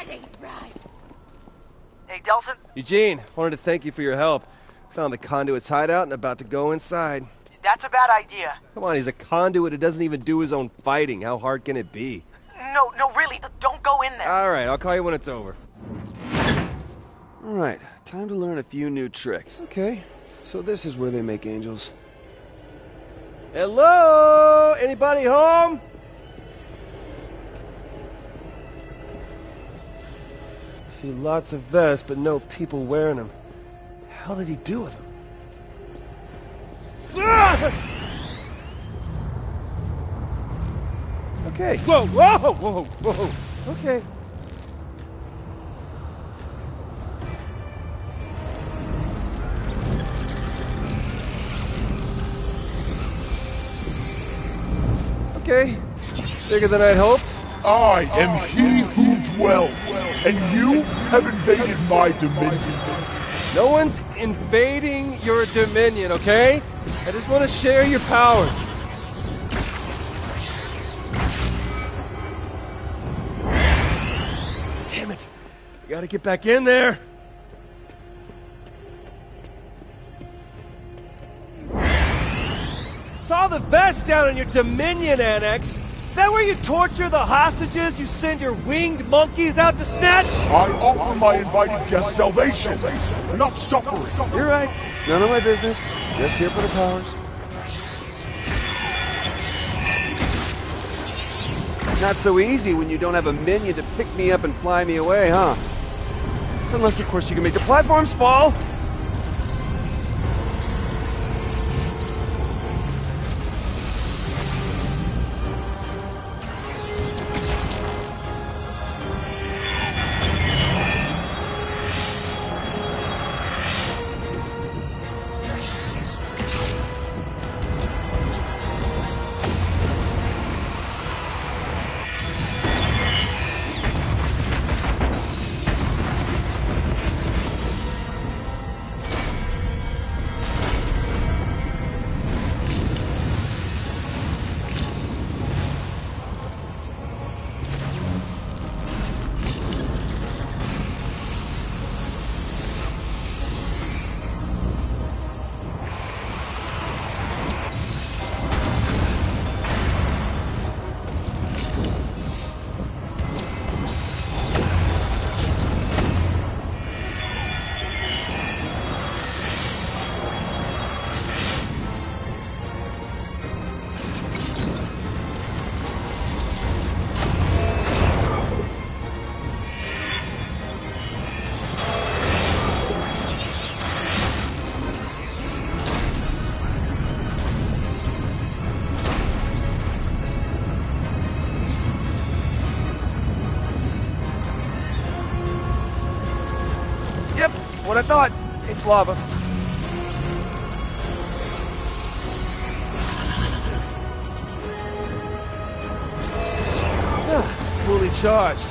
ain't right. Hey, Delson? Eugene, wanted to thank you for your help. Found the conduit's hideout and about to go inside. That's a bad idea. Come on, he's a conduit who doesn't even do his own fighting. How hard can it be? No, really, don't go in there. Alright, I'll call you when it's over. Alright, time to learn a few new tricks. Okay, so this is where they make angels. Hello? Anybody home? I see lots of vests, but no people wearing them. What the hell did he do with them? Okay. Whoa, whoa, whoa, whoa. Okay. Okay. Bigger than I'd hoped. I am he who dwells, and you have invaded my dominion. No one's invading your dominion, okay? I just want to share your powers. Damn it. We gotta get back in there. Saw the vest down in your dominion annex. Is that where you torture the hostages you send your winged monkeys out to snatch? I offer my invited guests salvation, not suffering. You're right. None of my business. Just here for the powers. Not so easy when you don't have a minion to pick me up and fly me away, huh? Unless, of course, you can make the platforms fall. Yep, what I thought. It's lava. Fully charged.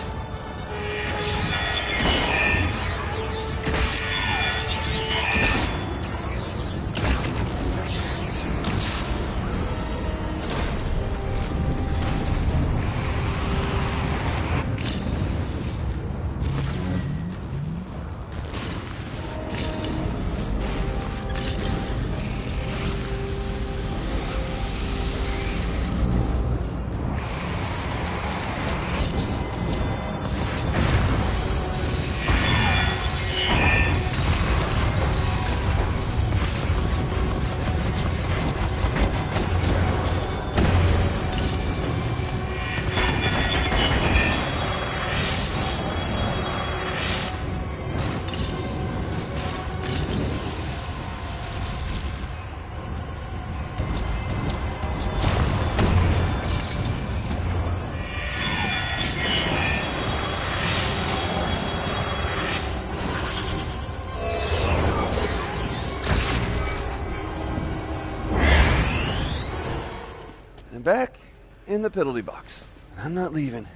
And back in the piddly box. I'm not leaving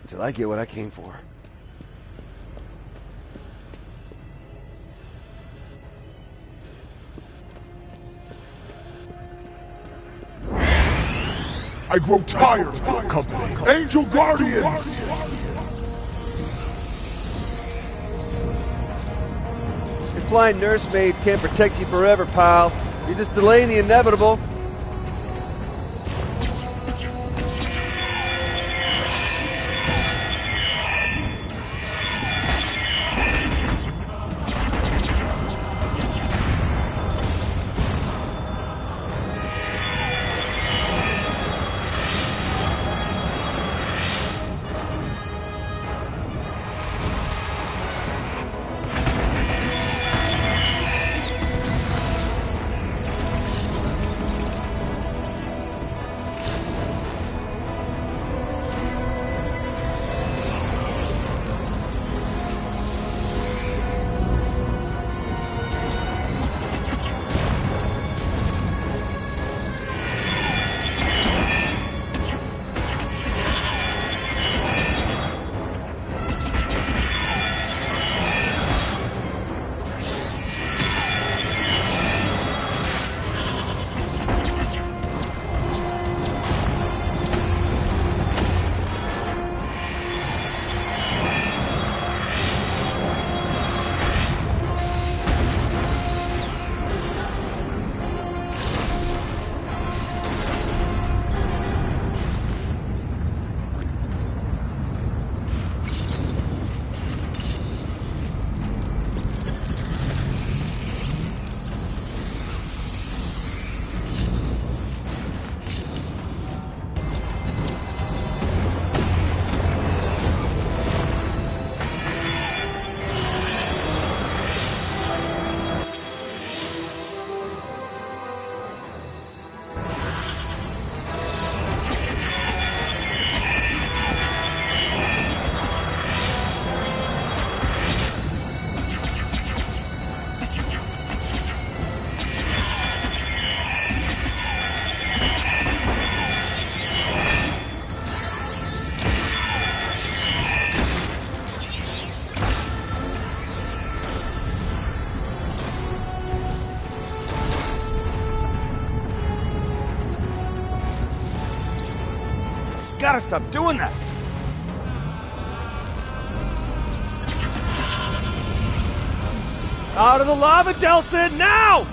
until I get what I came for. I grow tired of your company. Angel Guardians! flying nursemaids can't protect you forever, pal. You're just delaying the inevitable. Gotta stop doing that! Out of the lava, Delsin, now!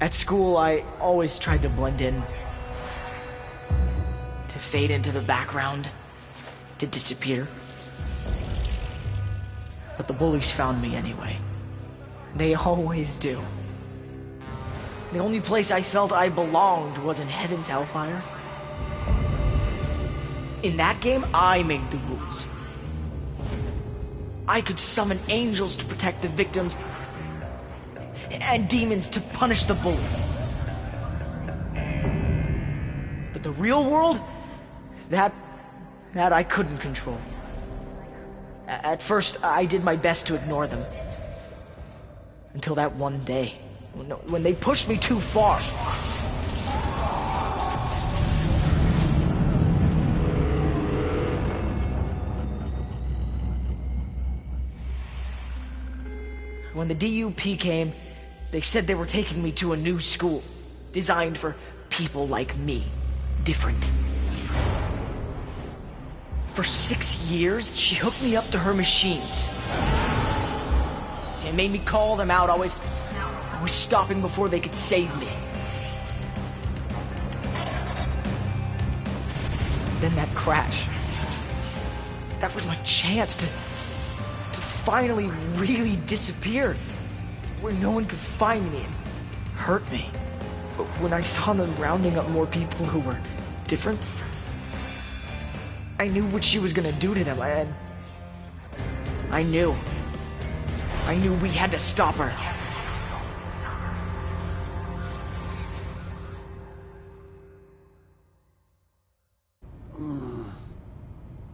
At school, I always tried to blend in, to fade into the background, to disappear. But the bullies found me anyway. They always do. The only place I felt I belonged was in Heaven's Hellfire. In that game, I made the rules. I could summon angels to protect the victims, and demons to punish the bullies. But the real world, that I couldn't control. At first, I did my best to ignore them. Until that one day, when they pushed me too far. When the DUP came, they said they were taking me to a new school, designed for people like me. Different. For 6 years, she hooked me up to her machines. She made me call them out, always stopping before they could save me. Then that crash. That was my chance to finally really disappear, where no one could find me and hurt me. But when I saw them rounding up more people who were different, I knew what she was gonna do to them, and I knew we had to stop her.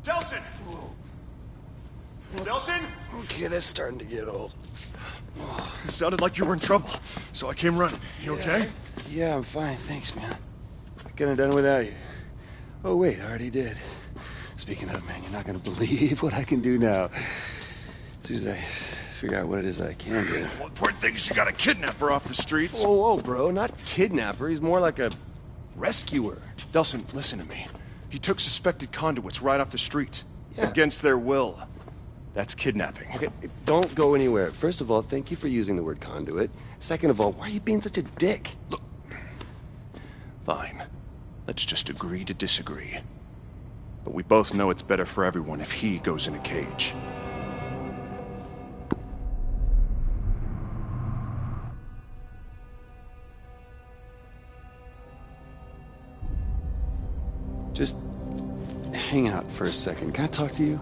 Delsin! Delsin? Okay, that's starting to get old. It sounded like you were in trouble, so I came running. You okay? Yeah, I'm fine, thanks, man. I couldn't have done it without you. Oh, wait, I already did. Speaking of, man, you're not gonna believe what I can do now. As soon as I figure out what it is that I can do. One important thing is you got a kidnapper off the streets. Whoa, whoa, bro, not kidnapper. He's more like a rescuer. Delsin, listen to me. He took suspected conduits right off the street. Yeah. Against their will. That's kidnapping. Okay, don't go anywhere. First of all, thank you for using the word conduit. Second of all, why are you being such a dick? Look. Fine. Let's just agree to disagree. But we both know it's better for everyone if he goes in a cage. Just hang out for a second. Can I talk to you?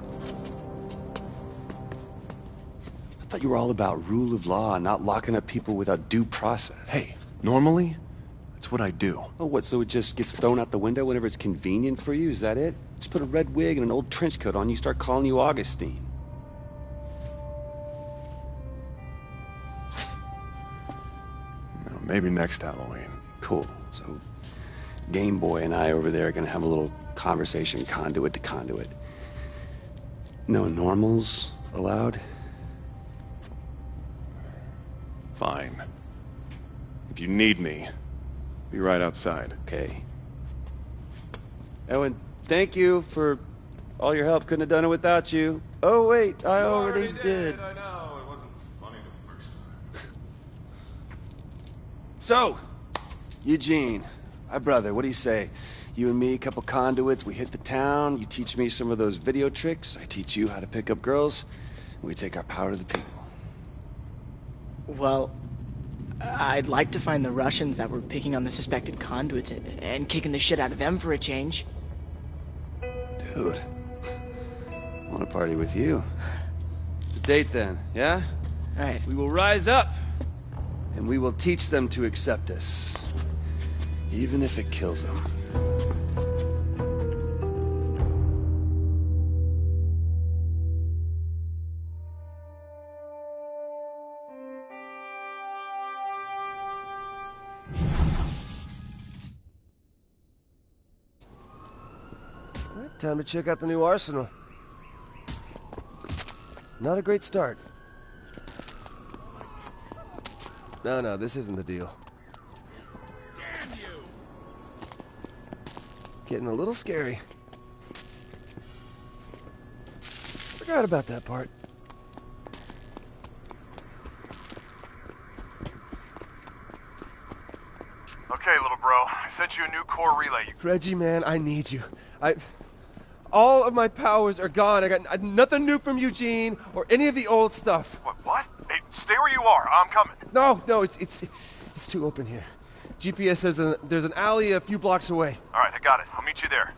I thought you were all about rule of law, not locking up people without due process. Hey, normally, that's what I do. Oh, what, so it just gets thrown out the window whenever it's convenient for you? Is that it? Just put a red wig and an old trench coat on, you start calling you Augustine. No, maybe next Halloween. Cool. So, Game Boy and I over there are gonna have a little conversation, conduit to conduit. No normals allowed? Fine. If you need me, be right outside. Okay. Owen, thank you for all your help. Couldn't have done it without you. Oh, wait, I already did. I know. It wasn't funny the first time. So, Eugene, my brother, what do you say? You and me, a couple conduits, we hit the town, you teach me some of those video tricks, I teach you how to pick up girls, and we take our power to the people. Well, I'd like to find the Russians that were picking on the suspected conduits and kicking the shit out of them for a change. Dude, I want to party with you. The date then, yeah? Right. We will rise up, and we will teach them to accept us, even if it kills them. Time to check out the new arsenal. Not a great start. No, this isn't the deal. Damn you! Getting a little scary. Forgot about that part. Okay, little bro. I sent you a new core relay. Reggie, man, I need you. All of my powers are gone. I got nothing new from Eugene or any of the old stuff. What? Hey, stay where you are. I'm coming. No, it's too open here. GPS says there's an alley a few blocks away. All right, I got it. I'll meet you there.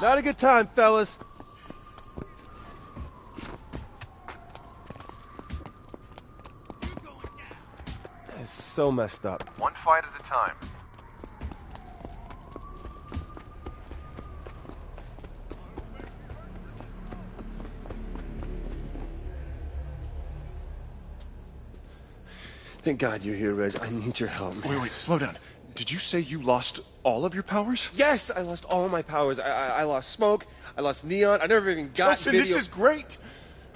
Not a good time, fellas. is so messed up. One fight at a time. Thank God you're here, Reg. I need your help. Wait, slow down. Did you say you lost all of your powers? Yes, I lost all my powers. I lost smoke. I lost neon. I never even got Listen, video. this is great.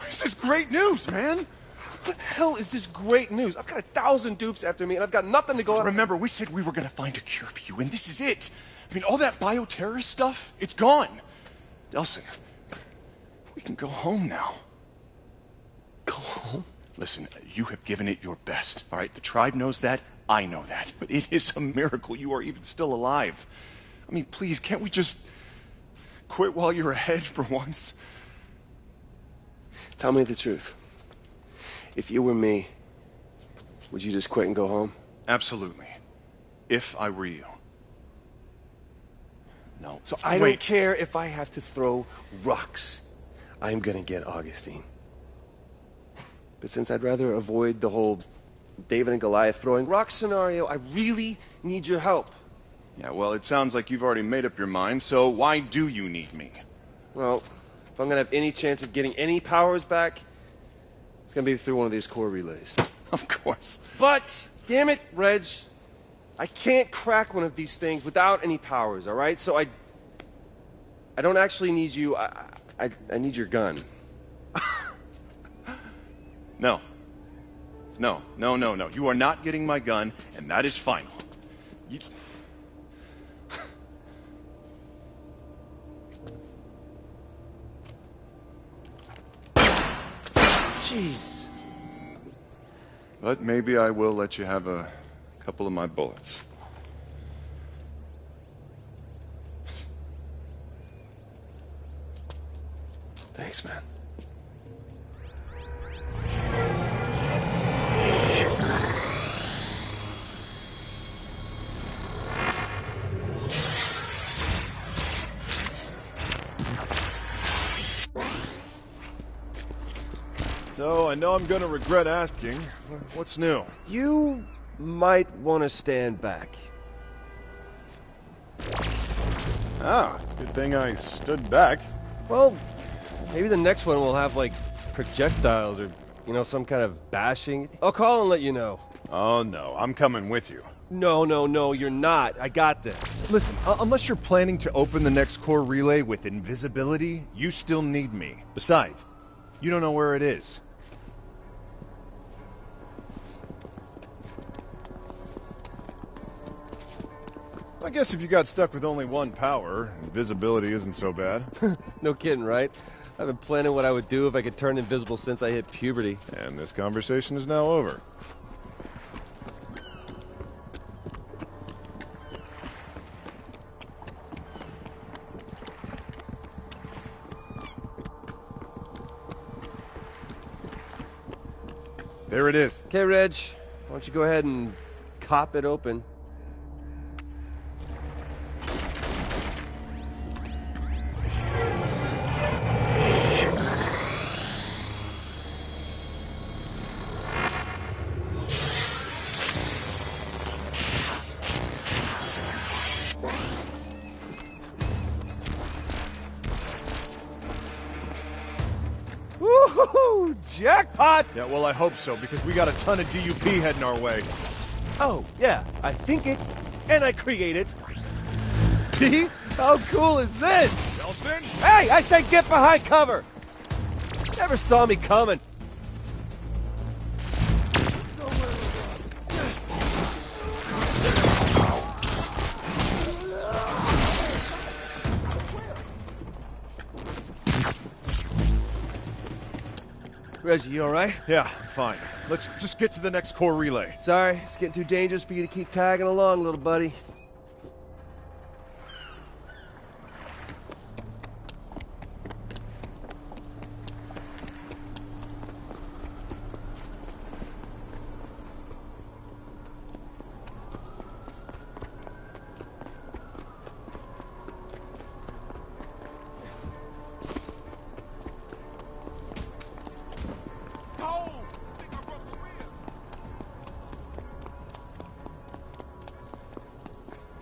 This is great news, man. What the hell is this great news? I've got 1,000 dupes after me, and I've got nothing to go on. Remember, we said we were going to find a cure for you, and this is it. I mean, all that bioterrorist stuff, it's gone. Delson, we can go home now. Go home? Listen, you have given it your best, all right? The tribe knows that. I know that. But it is a miracle you are even still alive. I mean, please, can't we just quit while you're ahead for once? Tell me the truth. If you were me, would you just quit and go home? Absolutely. If I were you. No. So I don't care if I have to throw rocks. I'm gonna get Augustine. But since I'd rather avoid the whole David and Goliath throwing rocks scenario, I really need your help. Yeah, well, it sounds like you've already made up your mind, so why do you need me? Well, if I'm gonna have any chance of getting any powers back, it's gonna be through one of these core relays. Of course. But, damn it, Reg, I can't crack one of these things without any powers, all right? So I don't actually need you. I need your gun. No. No. You are not getting my gun, and that is final. You... Jeez. But maybe I will let you have a couple of my bullets. Thanks, man. So, I know I'm gonna regret asking. What's new? You might want to stand back. Ah, good thing I stood back. Well, maybe the next one will have, like, projectiles or, you know, some kind of bashing. I'll call and let you know. Oh no, I'm coming with you. No, you're not. I got this. Listen, unless you're planning to open the next core relay with invisibility, you still need me. Besides, you don't know where it is. I guess if you got stuck with only one power, invisibility isn't so bad. No kidding, right? I've been planning what I would do if I could turn invisible since I hit puberty. And this conversation is now over. There it is. Okay, Reg, why don't you go ahead and cop it open? Woohoo! Jackpot! Yeah, well, I hope so, because we got a ton of DUP heading our way. Oh, yeah, I think it, and I create it. See? How cool is this? Delson? Hey, I said get behind cover! Never saw me coming. Reggie, you alright? Yeah, fine. Let's just get to the next core relay. Sorry, it's getting too dangerous for you to keep tagging along, little buddy.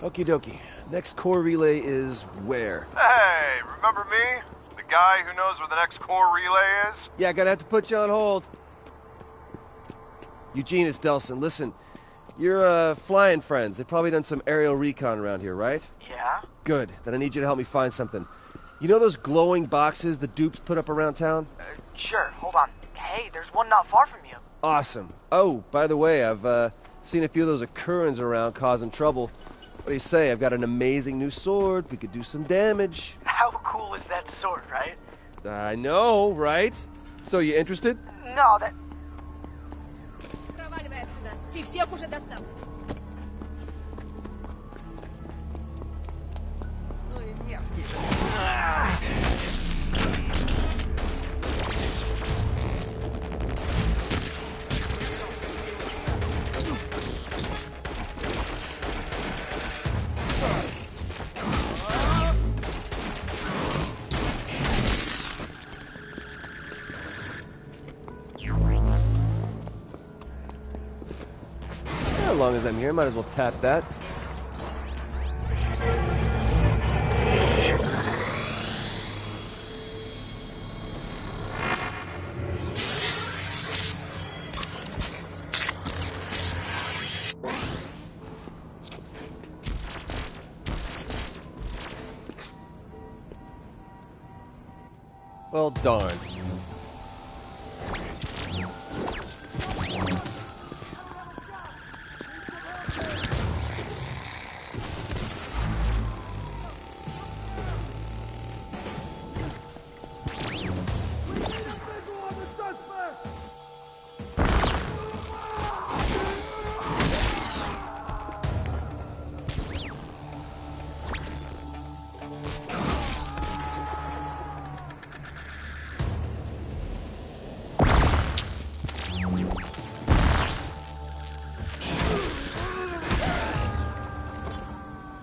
Okie dokie. Next core relay is where? Hey, remember me? The guy who knows where the next core relay is? Yeah, gonna have to put you on hold. Eugene, it's Delson. Listen, you're flying friends. They've probably done some aerial recon around here, right? Yeah? Good. Then I need you to help me find something. You know those glowing boxes the dupes put up around town? Sure, hold on. Hey, there's one not far from you. Awesome. Oh, by the way, I've seen a few of those Occurrens around causing trouble. What do you say? I've got an amazing new sword. We could do some damage. How cool is that sword, right? I know, right? So, you interested? No, that... Проваливай отсюда. Ты всех уже достал. Ну и мерзкий. As long as I'm here, might as well tap that. Well, darn.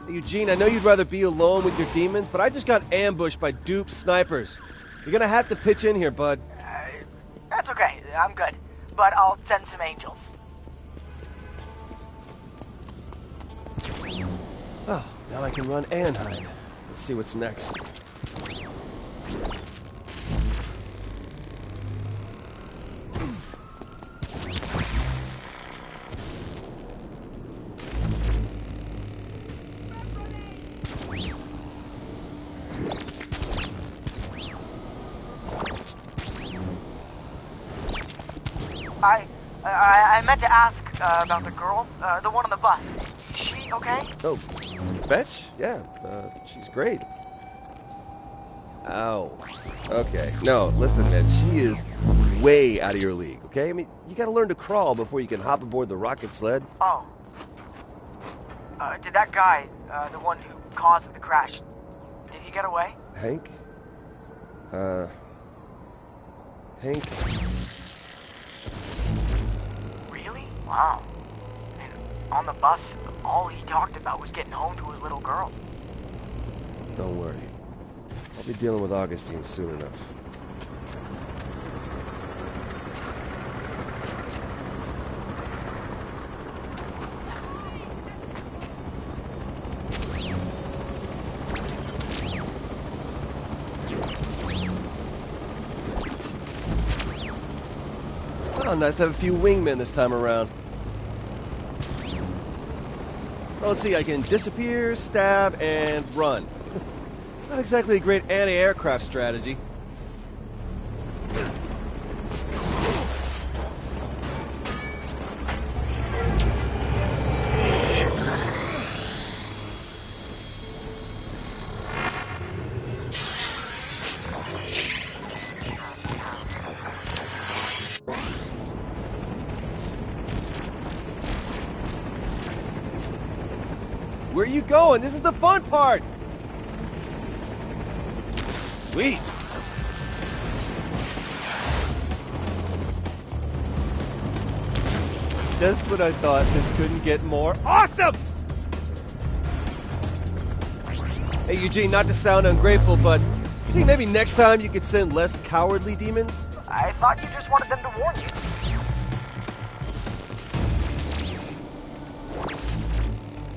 Eugene, I know you'd rather be alone with your demons, but I just got ambushed by dupe snipers. You're gonna have to pitch in here, bud. That's okay, I'm good. But I'll send some angels. Oh, now I can run and hide. Let's see what's next. I meant to ask about the girl, the one on the bus. Is she okay? Oh, Fetch? Yeah, she's great. Ow. Okay. No, listen, man, she is way out of your league, okay? I mean, you gotta learn to crawl before you can hop aboard the rocket sled. Oh. Did that guy, the one who caused the crash, did he get away? Hank? Hank? Really? Wow. And on the bus, all he talked about was getting home to his little girl. Don't worry. I'll be dealing with Augustine soon enough. Oh, nice to have a few wingmen this time around. Well, let's see, I can disappear, stab, and run. Not exactly a great anti-aircraft strategy. Where are you going? This is the fun part! Sweet! Just when I thought this couldn't get more awesome! Hey, Eugene, not to sound ungrateful, but I think maybe next time you could send less cowardly demons? I thought you just wanted them to warn you.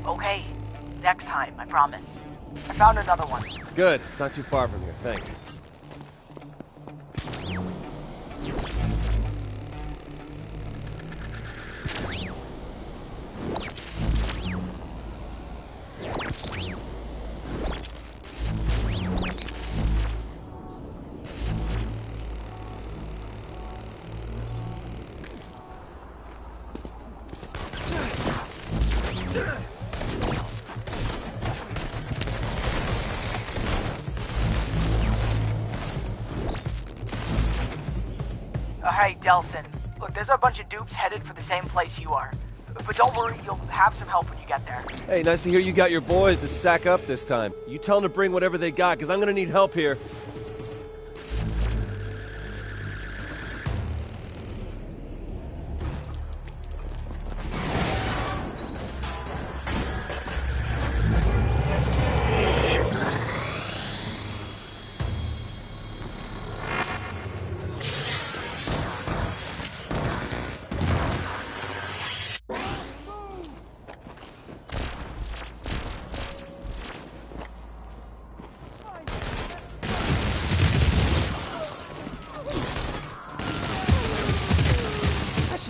Okay, next time, I promise. I found another one. Good. It's not too far from here. Thanks. Hey, Delson. Look, there's a bunch of dupes headed for the same place you are. But don't worry, you'll have some help when you get there. Hey, nice to hear you got your boys to sack up this time. You tell them to bring whatever they got, because I'm going to need help here.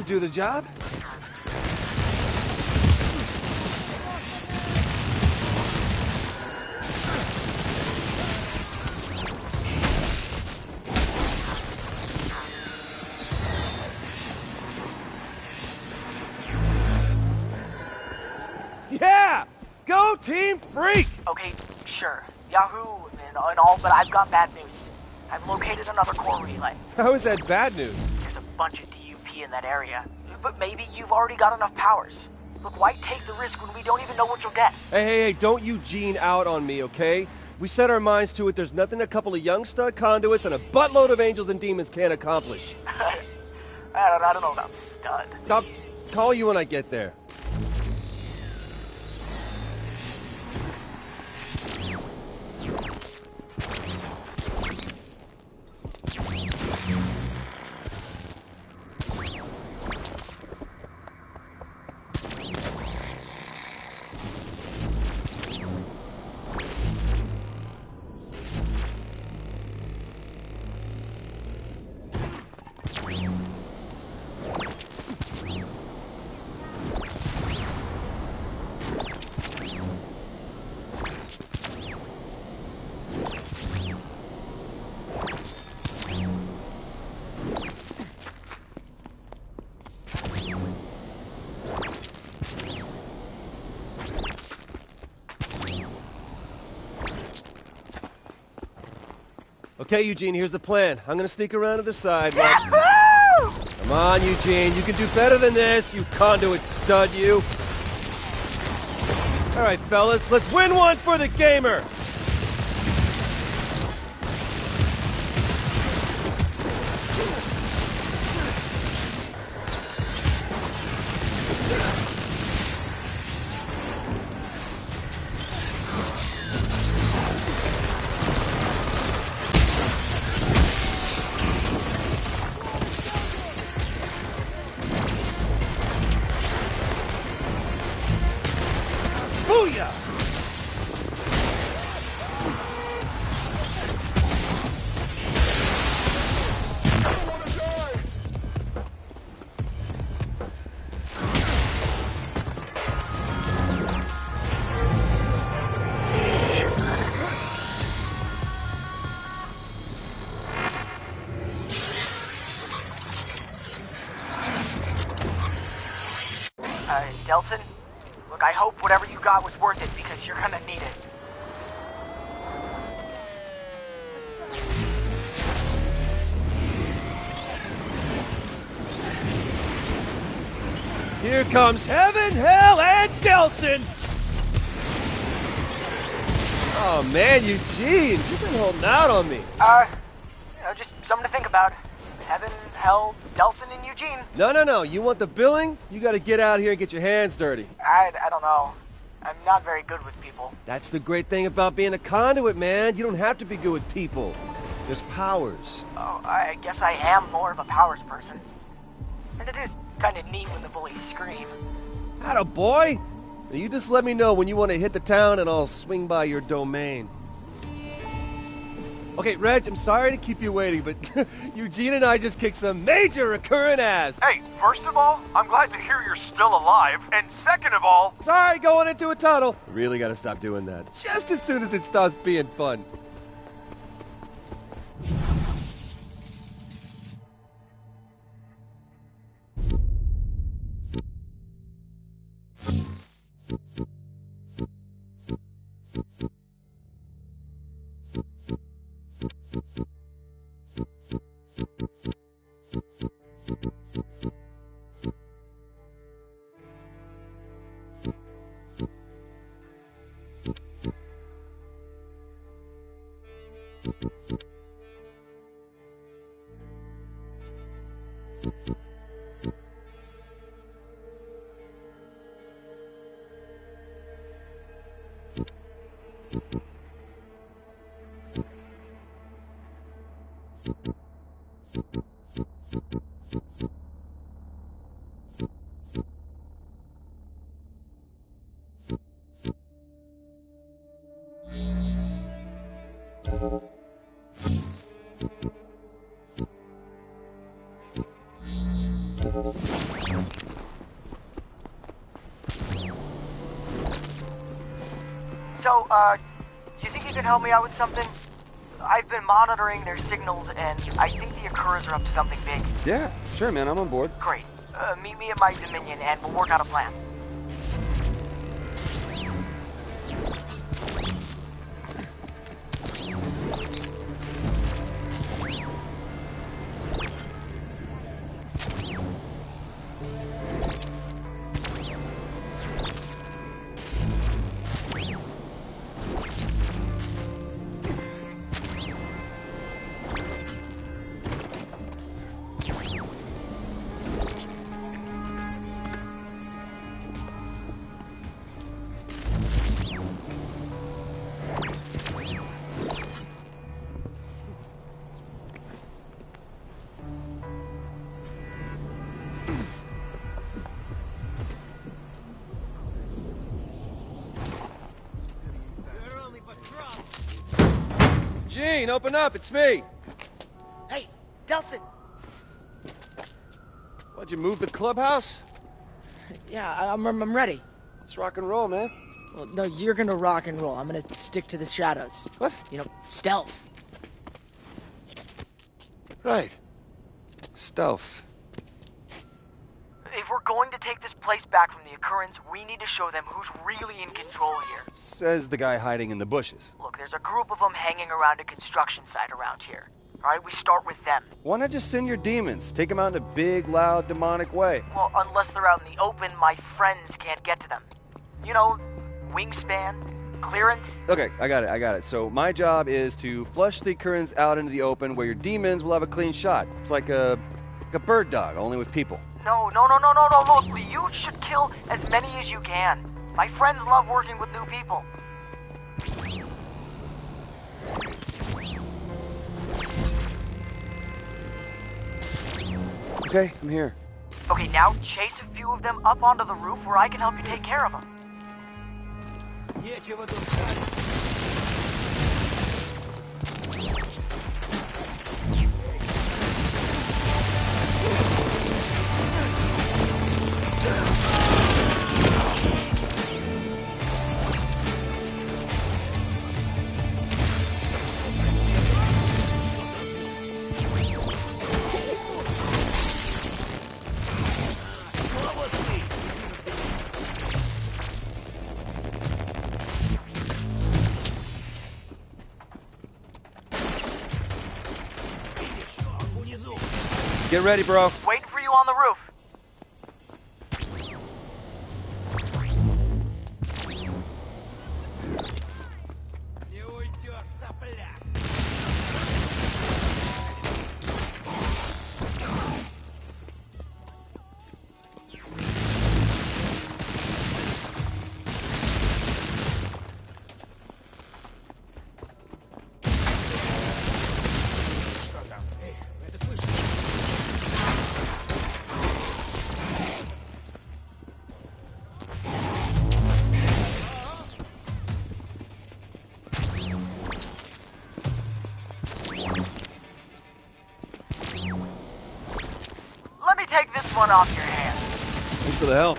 Do the job? Yeah! Go Team Freak! Okay, sure. Yahoo and all, but I've got bad news. I've located another core relay. How is that bad news? There's a bunch of in that area, but maybe you've already got enough powers. Look, why take the risk when we don't even know what you'll get? Hey, don't Eugene out on me, okay? If we set our minds to it, there's nothing a couple of young stud conduits and a buttload of angels and demons can't accomplish. I don't know about stud. I'll call you when I get there. Okay, Eugene, here's the plan. I'm gonna sneak around to the side. Come on, Eugene. You can do better than this, you conduit stud, you. All right, fellas, let's win one for the gamer. Booyah! Delson, look, I hope whatever you got was worth it because you're gonna need it. Here comes Heaven, Hell, and Delson! Oh man, Eugene, you've been holding out on me. Just something to think about. Heaven, Hell, Delson, and Eugene. No. You want the billing? You gotta get out here and get your hands dirty. I don't know. I'm not very good with people. That's the great thing about being a conduit, man. You don't have to be good with people. There's powers. Oh, I guess I am more of a powers person. And it is kind of neat when the bullies scream. Atta boy! Now you just let me know when you want to hit the town and I'll swing by your domain. Okay, Reg, I'm sorry to keep you waiting, but Eugene and I just kicked some major recurrent ass. Hey, first of all, I'm glad to hear you're still alive. And second of all, Sorry, going into a tunnel. Really gotta stop doing that. Just as soon as it stops being fun. So, you think you could help me out with something? I've been monitoring their signals, and I think the Occurrers are up to something big. Yeah, sure, man. I'm on board. Great. Meet me at my Dominion, and we'll work out a plan. Gene, open up, it's me. Hey, Delson! Why'd you move the clubhouse? Yeah, I'm ready. Let's rock and roll, man. Well, no, you're gonna rock and roll. I'm gonna stick to the shadows. What? You know, stealth. Right. Stealth. If we're going to take this place back from the Occurrence, we need to show them who's really in control here. Says the guy hiding in the bushes. Look, there's a group of them hanging around a construction site around here. Alright, we start with them. Why not just send your demons? Take them out in a big, loud, demonic way. Well, unless they're out in the open, my friends can't get to them. You know, wingspan, clearance. Okay, I got it. So my job is to flush the Occurrence out into the open where your demons will have a clean shot. It's like a bird dog, only with people. No, look, you should kill as many as you can. My friends love working with new people. Okay, I'm here. Okay, now chase a few of them up onto the roof where I can help you take care of them. Get ready, bro. Waiting for you on the roof. one off your hands. Thanks for the help.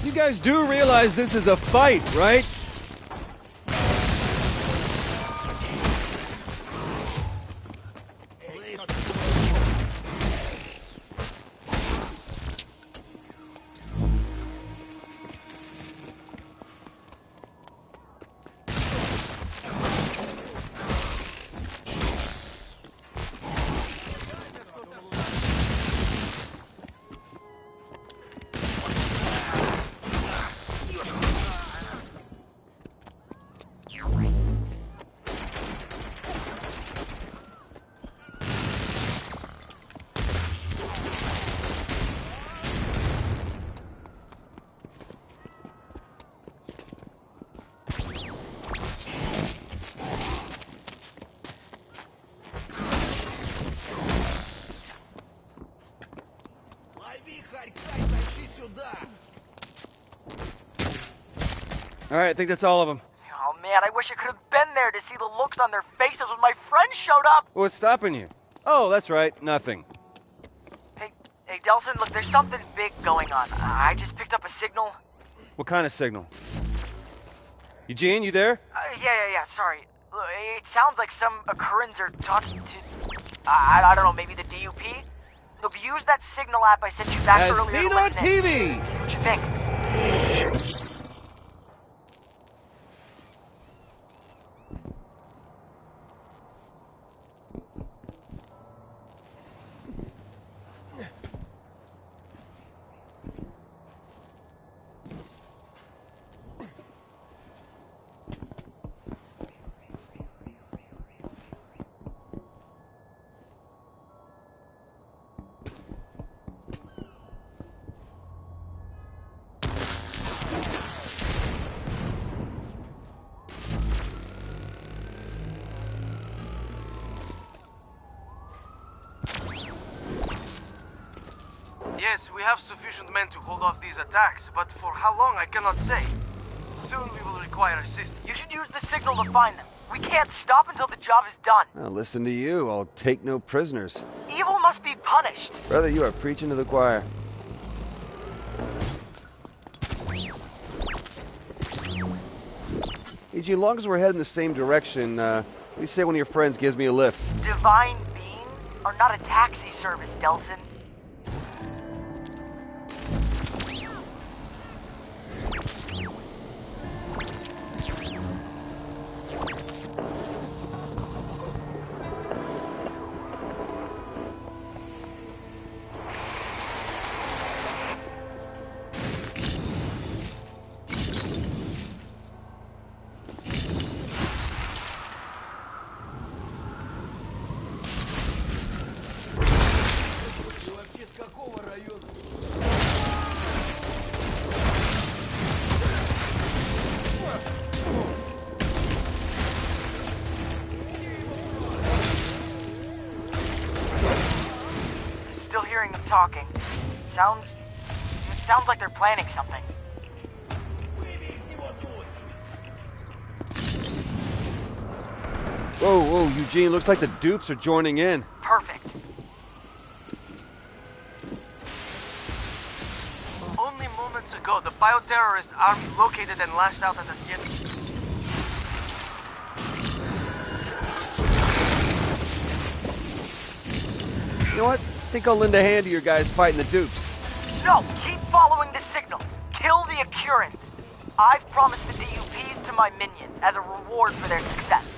You guys do realize this is a fight, right? All right, I think that's all of them. Oh man, I wish I could have been there to see the looks on their faces when my friends showed up. What's stopping you? Oh, that's right, nothing. Hey, Delson, look, there's something big going on. I just picked up a signal. What kind of signal? Eugene, you there? Yeah, sorry. Look, it sounds like some Occurrens are talking to... I don't know, maybe the DUP? Look, use that signal app I sent you back As earlier. seen on TV! See what you think. Yes, we have sufficient men to hold off these attacks, but for how long I cannot say. Soon we will require assistance. You should use the signal to find them. We can't stop until the job is done. Now, listen to you. I'll take no prisoners. Evil must be punished. Brother, you are preaching to the choir. E.G., as long as we're heading the same direction, what do you say one of your friends gives me a lift? Divine beings are not a taxi service, Delson. Still hearing them talking. Sounds like they're planning something. Whoa, Eugene, looks like the dupes are joining in. Perfect. Only moments ago, the bioterrorist army located and lashed out at us yet. You know what? I think I'll lend a hand to your guys fighting the dupes. No, keep following the signal. Kill the Occurrens. I've promised the DUPs to my minions as a reward for their success.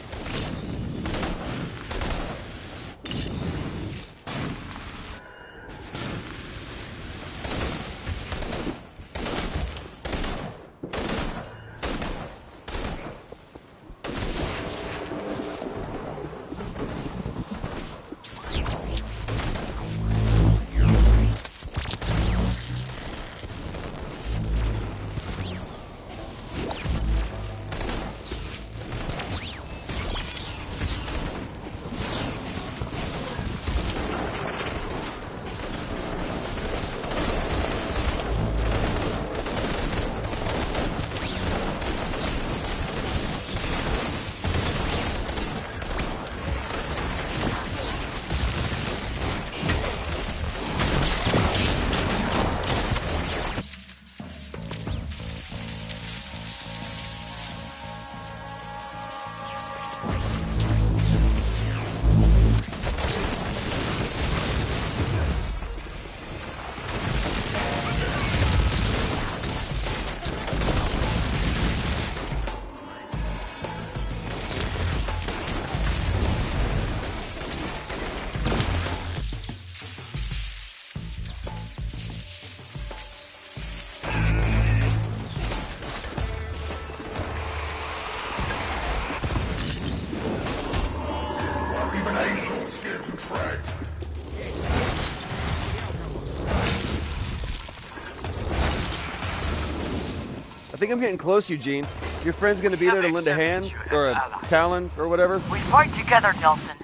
I think I'm getting close, Eugene. Your friend's gonna be there to lend a hand? Or a talon, or whatever? We fight together, Delson.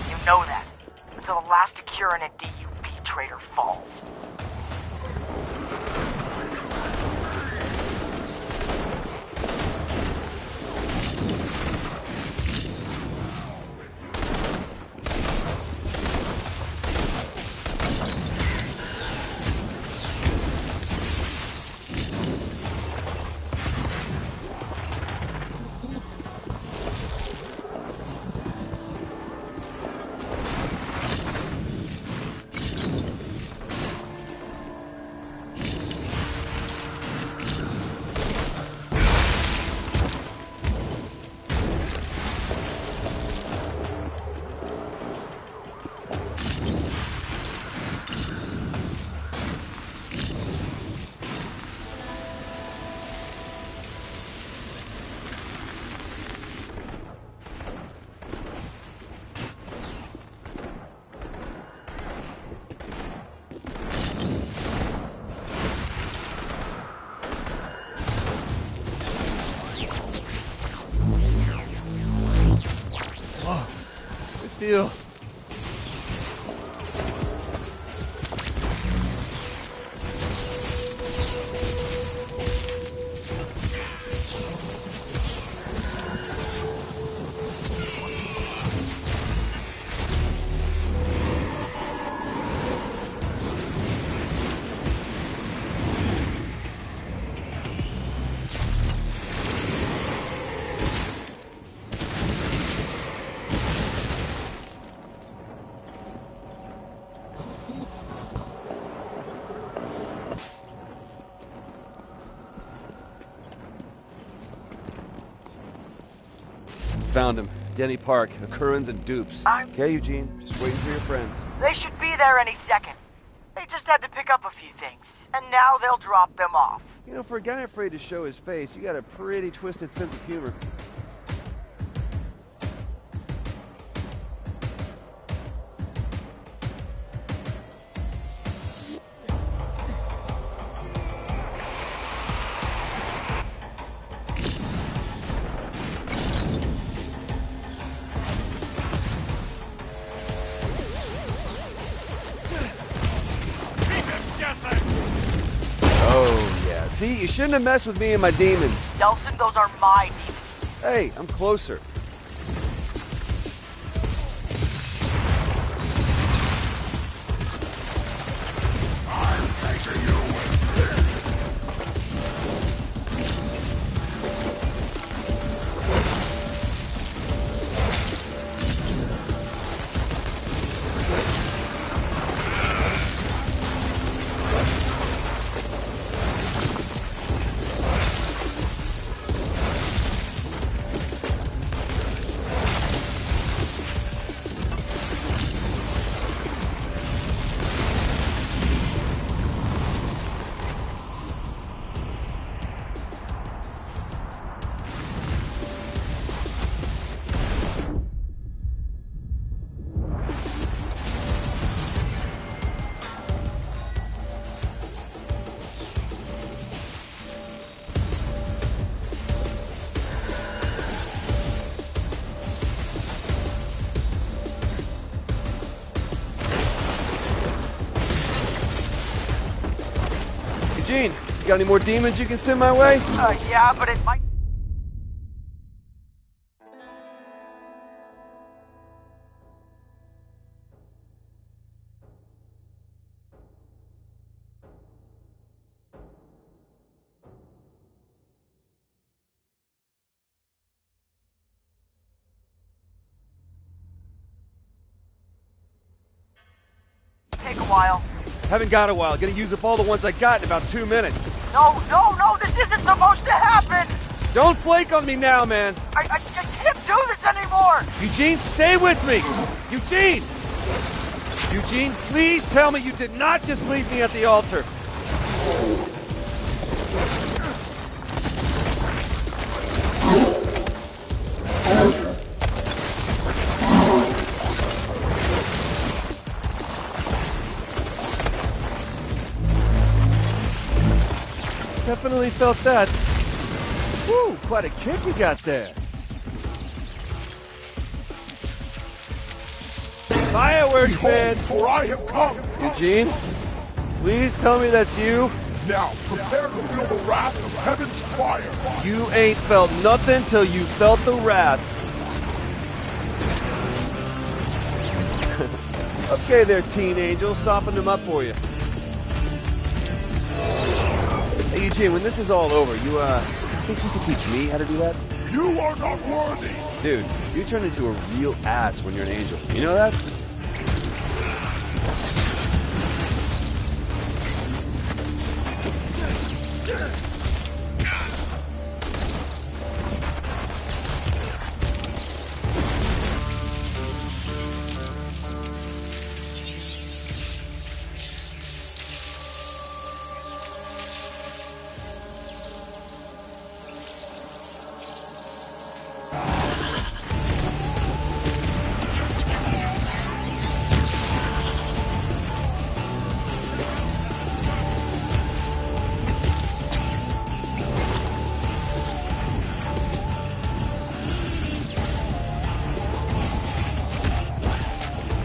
You know that. Until the last Acuran and DUP traitor falls. Feel. Found him. Denny Park, Akurans and dupes. Okay, Eugene. Just waiting for your friends. They should be there any second. They just had to pick up a few things. And now they'll drop them off. You know, for a guy afraid to show his face, you got a pretty twisted sense of humor. Oh, yeah. See, you shouldn't have messed with me and my demons. Delson, those are my demons. Hey, I'm closer. Eugene, you got any more demons you can send my way? Yeah, but it might... take a while. Haven't got a while. Gonna use up all the ones I got in about 2 minutes. No, this isn't supposed to happen! Don't flake on me now, man. I can't do this anymore! Eugene, stay with me! Eugene! Eugene, please tell me you did not just leave me at the altar. Definitely felt that. Woo, quite a kick you got there. Fireworks, man! For I have come. Eugene, please tell me that's you. Now, prepare to feel the wrath of heaven's fire. You ain't felt nothing till you felt the wrath. Okay there, teen angel. Soften them up for you. Hey, Eugene, when this is all over, you think you could teach me how to do that? You are not worthy. Dude, you turn into a real ass when you're an angel. You know that?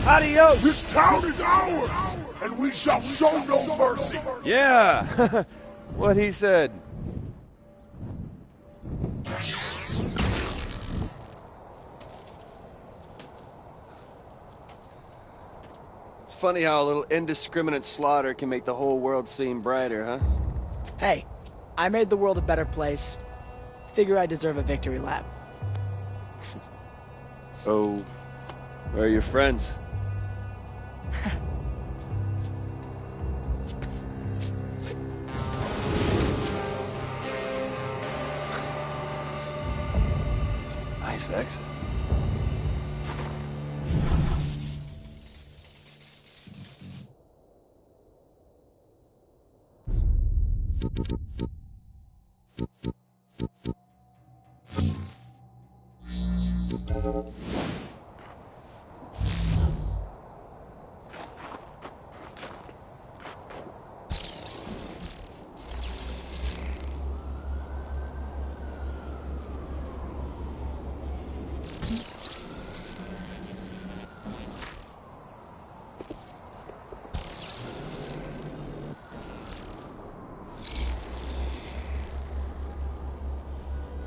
Adios! This town is ours, and we shall show no mercy. Yeah! What he said. It's funny how a little indiscriminate slaughter can make the whole world seem brighter, huh? Hey, I made the world a better place. Figure I deserve a victory lap. So, where are your friends? Nice exit.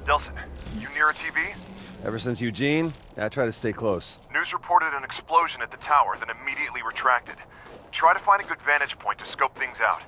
Delson, you near a TV? Ever since Eugene, I try to stay close. News reported an explosion at the tower, then immediately retracted. Try to find a good vantage point to scope things out.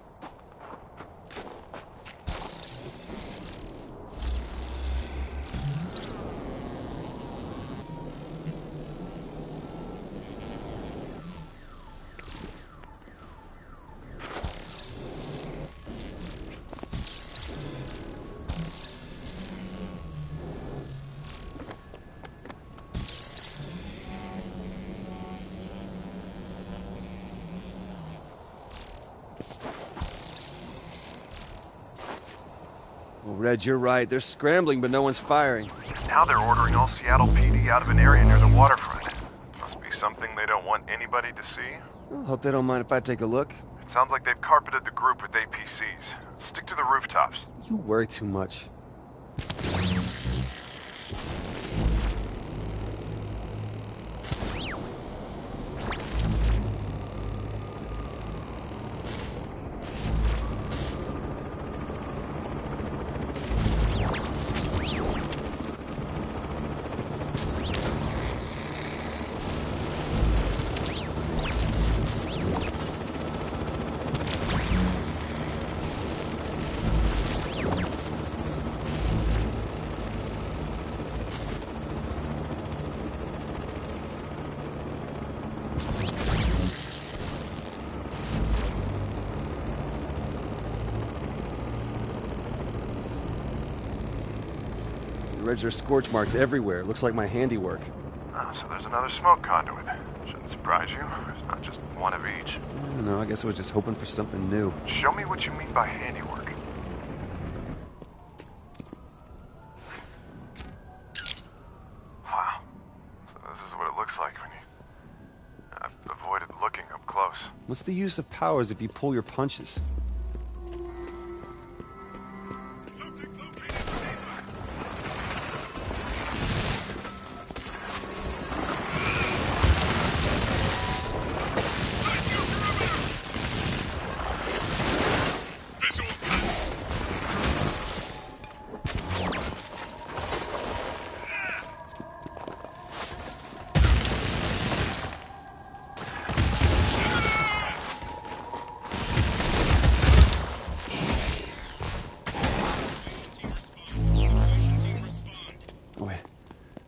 Well, Reg, you're right. They're scrambling, but no one's firing. Now they're ordering all Seattle PD out of an area near the waterfront. Must be something they don't want anybody to see. Well, hope they don't mind if I take a look. It sounds like they've carpeted the group with APCs. Stick to the rooftops. You worry too much. Reg, there's scorch marks everywhere. Looks like my handiwork. Oh, so there's another smoke conduit. Shouldn't surprise you. There's not just one of each. No, I guess I was just hoping for something new. Show me what you mean by handiwork. Wow. So this is what it looks like when you... I've avoided looking up close. What's the use of powers if you pull your punches?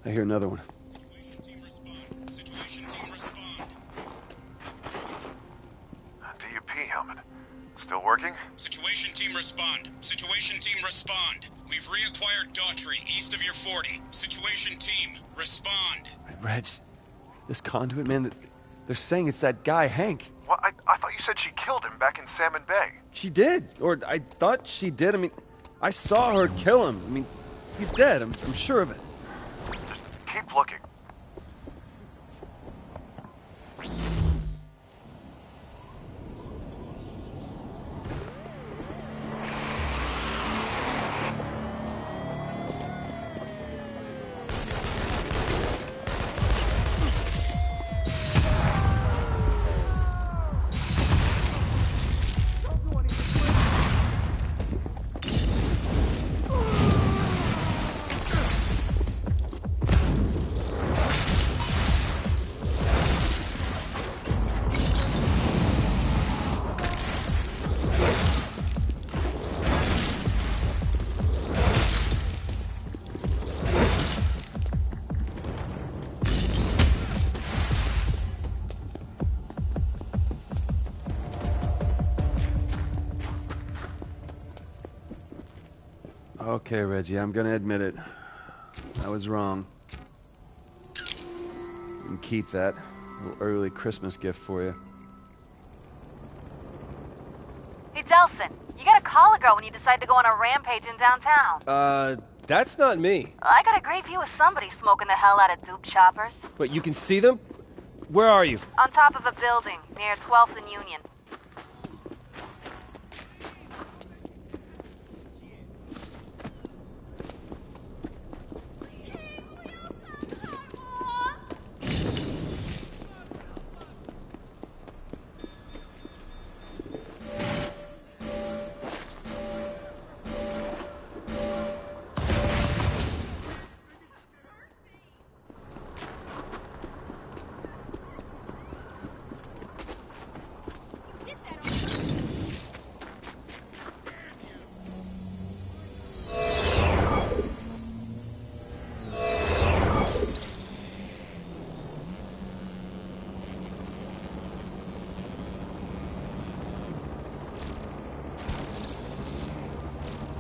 I hear another one. Situation team respond. Situation team respond. DUP helmet. Still working? Situation team respond. Situation team respond. We've reacquired Daughtry east of your 40. Situation team respond. Hey, Reg, this conduit, man, they're saying it's that guy, Hank. Well, I thought you said she killed him back in Salmon Bay. She did, or I thought she did. I mean, I saw her kill him. I mean, he's dead. I'm sure of it. Just keep looking. Okay, Reggie, I'm gonna admit it. I was wrong. You can keep that. A little early Christmas gift for you. Hey, Delson, you gotta call a girl when you decide to go on a rampage in downtown. That's not me. I got a great view of somebody smoking the hell out of Duke choppers. But you can see them? Where are you? On top of a building, near 12th and Union.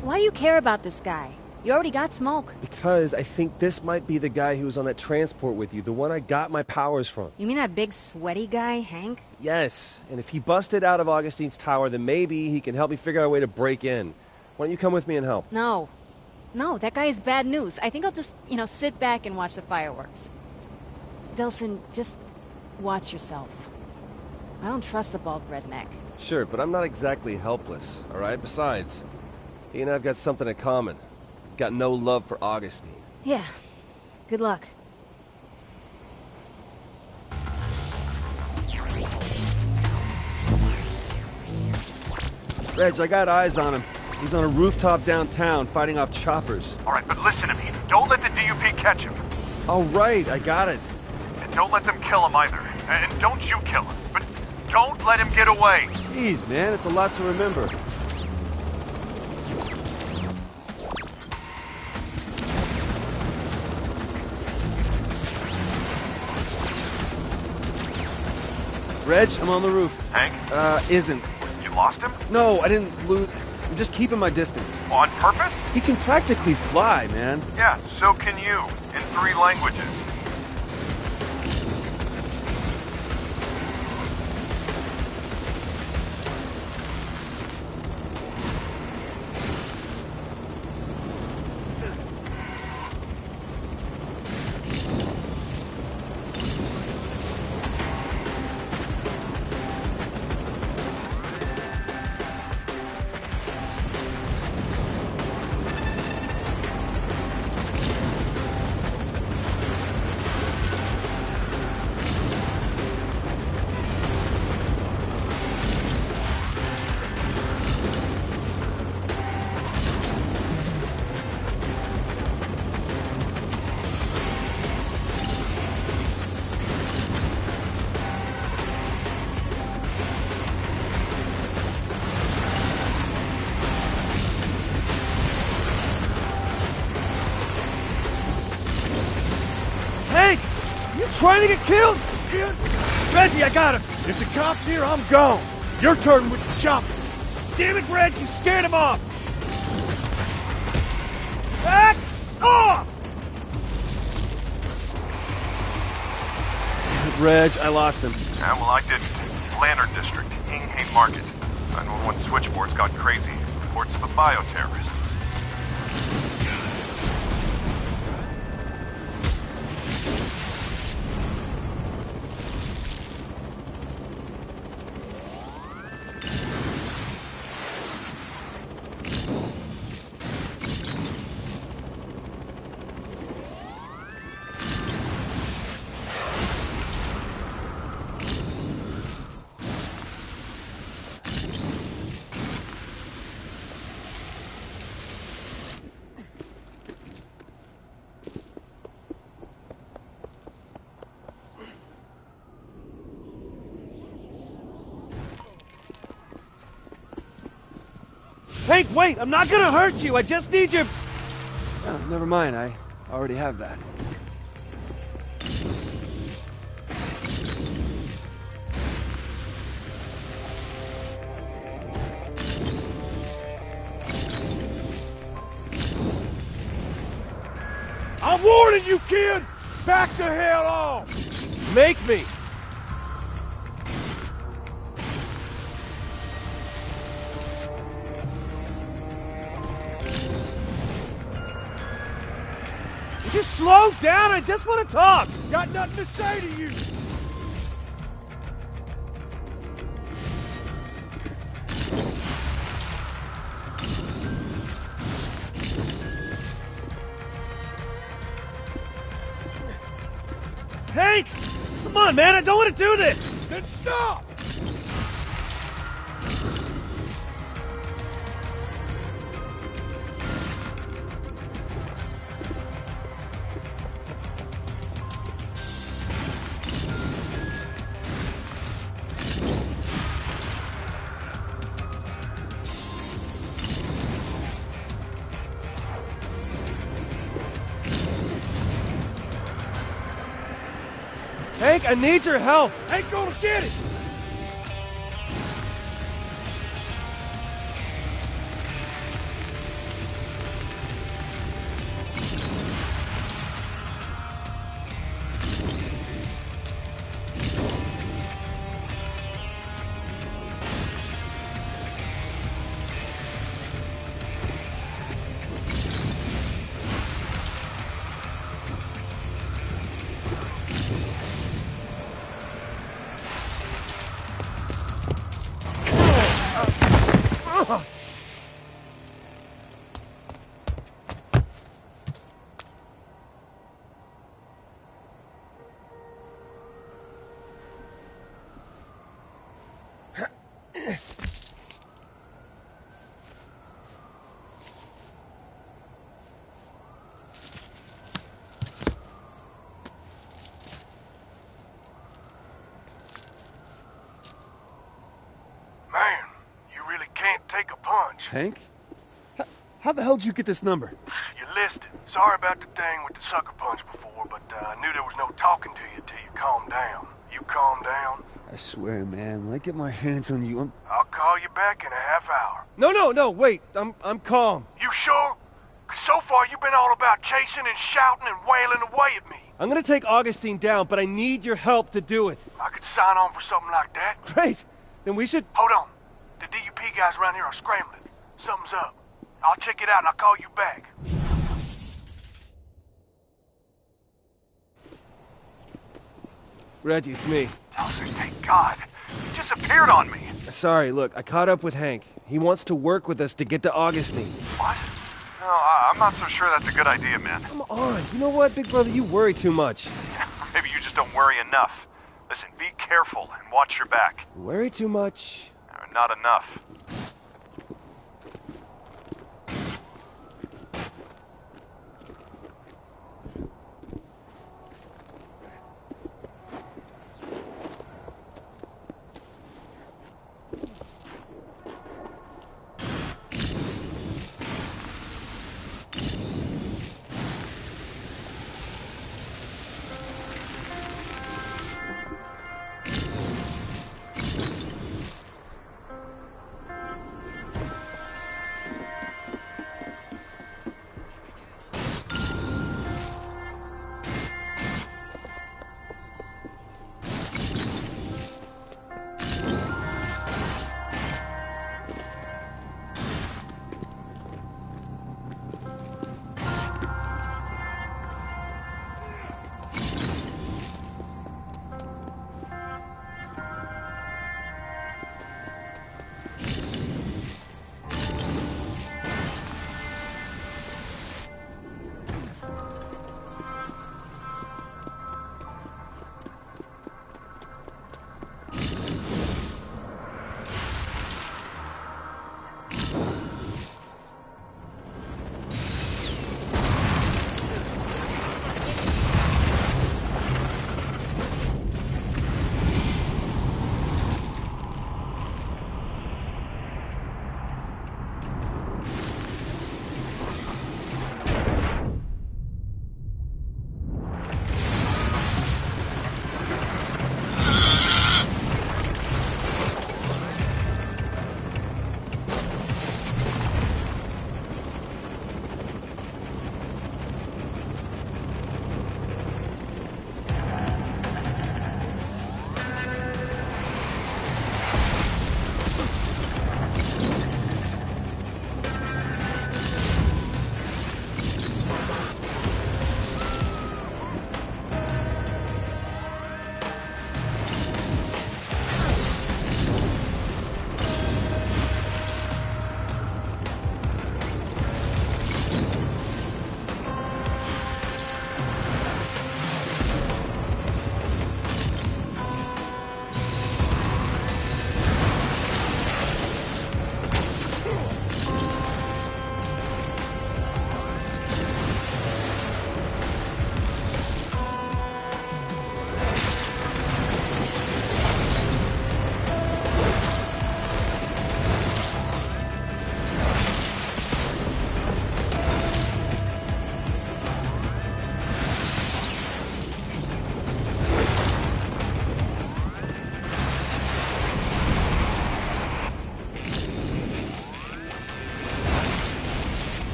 Why do you care about this guy? You already got smoke. Because I think this might be the guy who was on that transport with you, the one I got my powers from. You mean that big sweaty guy, Hank? Yes, and if he busted out of Augustine's tower, then maybe he can help me figure out a way to break in. Why don't you come with me and help? No. No, that guy is bad news. I think I'll just, sit back and watch the fireworks. Delson, just watch yourself. I don't trust the bald redneck. Sure, but I'm not exactly helpless, all right? Besides, he and I've got something in common. Got no love for Augustine. Yeah. Good luck. Reg, I got eyes on him. He's on a rooftop downtown fighting off choppers. All right, but listen to me. Don't let the DUP catch him. All right, I got it. And don't let them kill him either. And don't you kill him. But don't let him get away. Jeez, man, it's a lot to remember. Reg, I'm on the roof. Hank? Isn't. You lost him? No, I didn't lose. I'm just keeping my distance. On purpose? He can practically fly, man. Yeah, so can you. In 3 languages. trying to get killed? Reggie, I got him. If the cop's here, I'm gone. Your turn with the chopper. Damn it, Reg, you scared him off. Back off! Reg, I lost him. Yeah, well, I didn't. Lantern District, Ingham Market. 911 switchboard's got crazy. Reports of a bioterrorist. Hank, wait! I'm not gonna hurt you! I just need your... Oh, never mind, I already have that. I'm warning you, kid! Back the hell off! Make me! Would you slow down? I just want to talk! Got nothing to say to you! Hank! Come on, man, I don't want to do this! Then stop! Hank, I need your help! Ain't gonna get it! Man, you really can't take a punch. Hank? How the hell did you get this number? You listed. Sorry about the thing with the sucker punch before, but I knew there was no talking to you till you calmed down. You calm down? I swear, man, when I get my hands on you, I'll call you back in a half hour. No, wait. I'm calm. You sure? 'Cause so far you've been all about chasing and shouting and wailing away at me. I'm gonna take Augustine down, but I need your help to do it. I could sign on for something like that. Great. Then we should... Hold on. The DUP guys around here are scrambling. Something's up. I'll check it out and I'll call you back. Reggie, it's me. Dawson, thank God. You disappeared on me. Sorry, look, I caught up with Hank. He wants to work with us to get to Augustine. What? No, I'm not so sure that's a good idea, man. Come on. You know what, big brother? You worry too much. Maybe you just don't worry enough. Listen, be careful and watch your back. Worry too much? Not enough.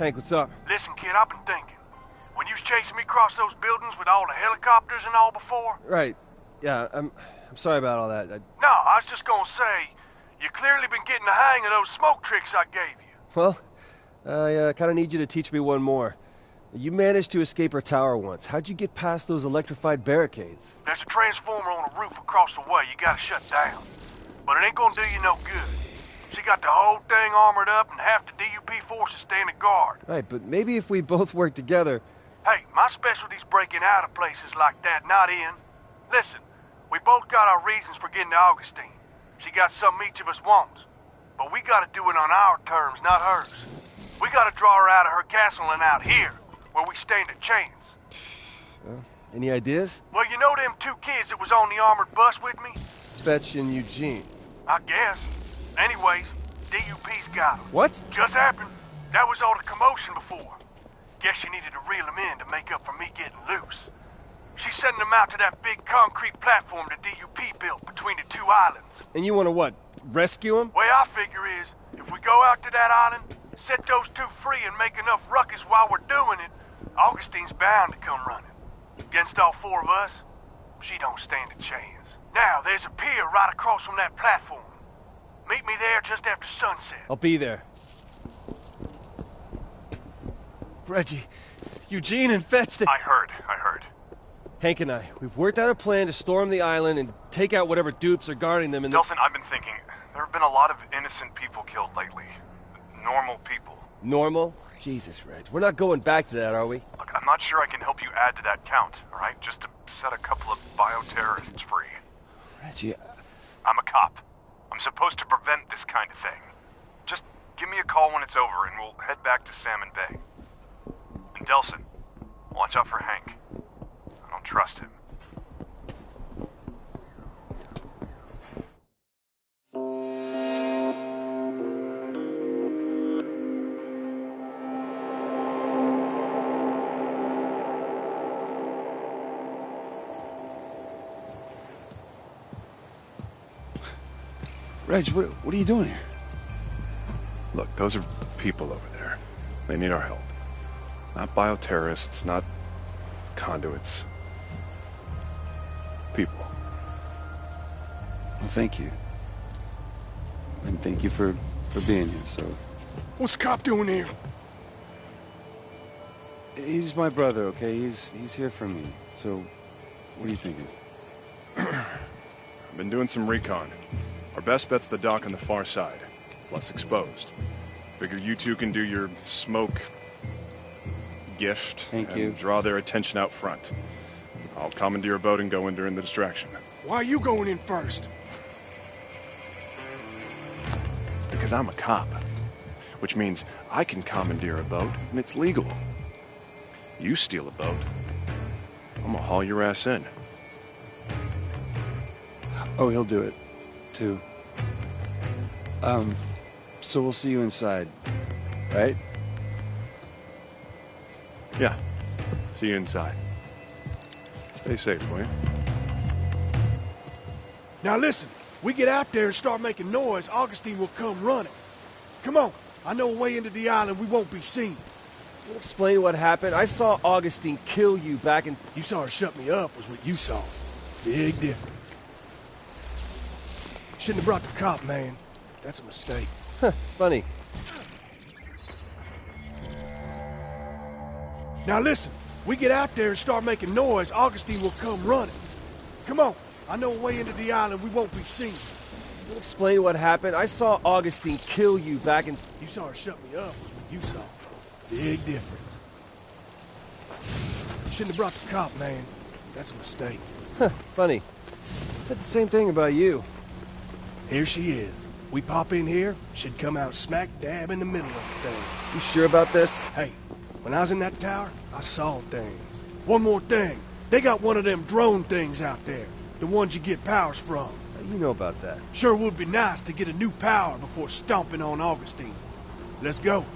Hank, what's up? Listen, kid, I've been thinking. When you was chasing me across those buildings with all the helicopters and all before... Right. Yeah, I'm sorry about all that. No, I was just gonna say, you clearly been getting the hang of those smoke tricks I gave you. Well, I kind of need you to teach me one more. You managed to escape her tower once. How'd you get past those electrified barricades? There's a transformer on a roof across the way you gotta shut down. But it ain't gonna do you no good. She got the whole thing armored up and half the DUP forces standing guard. Right, but maybe if we both work together... Hey, my specialty's breaking out of places like that, not in. Listen, we both got our reasons for getting to Augustine. She got something each of us wants. But we gotta do it on our terms, not hers. We gotta draw her out of her castle and out here, where we stand a chance. Any ideas? Well, you know them two kids that was on the armored bus with me? Fetch and Eugene. I guess. Anyways, DUP's got them. What? Just happened. That was all the commotion before. Guess you needed to reel them in to make up for me getting loose. She's sending them out to that big concrete platform the DUP built between the two islands. And you want to what? Rescue him? Way I figure is, if we go out to that island, set those two free and make enough ruckus while we're doing it, Augustine's bound to come running. Against all four of us, she don't stand a chance. Now, there's a pier right across from that platform. Meet me there just after sunset. I'll be there. Reggie, Eugene and Fetch... I heard. Hank and I, we've worked out a plan to storm the island and take out whatever dupes are guarding them in the... Delson, I've been thinking, there have been a lot of innocent people killed lately. Normal people. Normal? Jesus, Reg, we're not going back to that, are we? Look, I'm not sure I can help you add to that count, all right? Just to set a couple of bioterrorists free. Reggie... I'm a cop. I'm supposed to prevent this kind of thing. Just give me a call when it's over and we'll head back to Salmon Bay. And Delson, watch out for Hank. I don't trust him. Reg, what are you doing here? Look, those are people over there. They need our help. Not bioterrorists, not conduits. People. Well, thank you. And thank you for being here, so... What's Cop doing here? He's my brother, okay? He's here for me. So, what are you thinking? I've been doing some recon. Our best bet's the dock on the far side. It's less exposed. Figure you two can do your smoke gift Thank you. Draw their attention out front. I'll commandeer a boat and go in during the distraction. Why are you going in first? Because I'm a cop. Which means I can commandeer a boat and it's legal. You steal a boat, I'm gonna haul your ass in. Oh, he'll do it, too. So we'll see you inside, right? Yeah. See you inside. Stay safe, will you? Now listen, we get out there and start making noise, Augustine will come running. Come on, I know a way into the island we won't be seen. Can you explain what happened? I saw Augustine kill you back in... You saw her shut me up was what you saw. Big difference. Shouldn't have brought the cop, man. That's a mistake. Funny. Now listen, we get out there and start making noise, Augustine will come running. Come on, I know a way into the island we won't be seen. Can you explain what happened? I saw Augustine kill you back in... You saw her shut me up was what you saw. Big difference. Shouldn't have brought the cop, man. That's a mistake. Funny. Said the same thing about you. Here she is. We pop in here, she'd come out smack dab in the middle of the thing. You sure about this? Hey, when I was in that tower, I saw things. One more thing. They got one of them drone things out there. The ones you get powers from. You know about that. Sure would be nice to get a new power before stomping on Augustine. Let's go.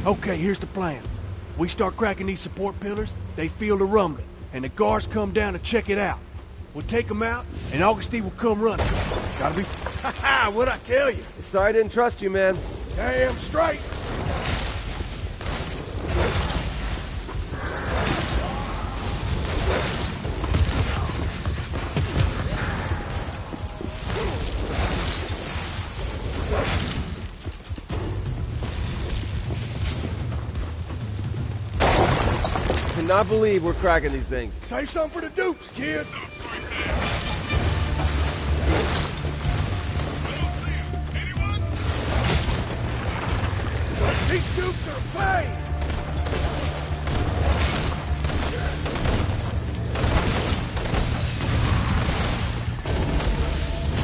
Okay, here's the plan. We start cracking these support pillars, they feel the rumbling. and the guards come down to check it out. We'll take them out, and Augustine will come running. Gotta be... Ha-ha! What'd I tell you? Sorry I didn't trust you, man. Damn straight! Cannot believe we're cracking these things. Save some for the dupes, kid! These dupes are paid!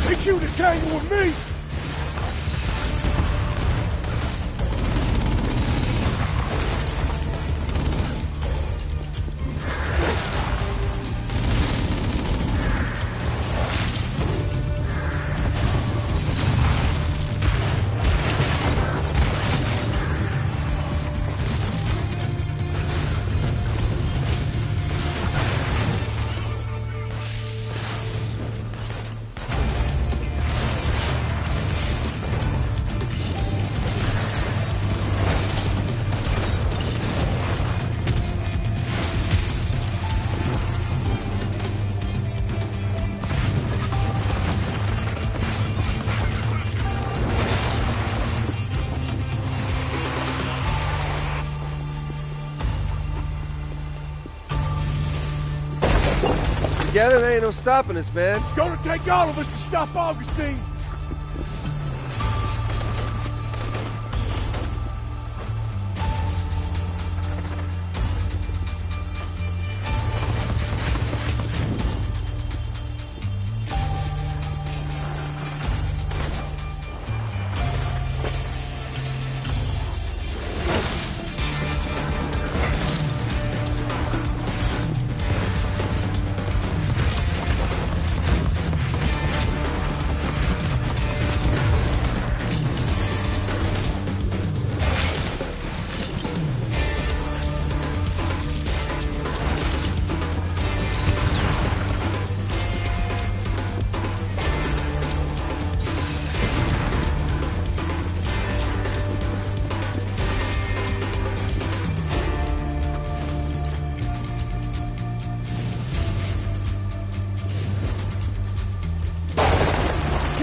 Teach you to tangle with me! Together, there ain't no stopping us, man. Gonna take all of us to stop Augustine!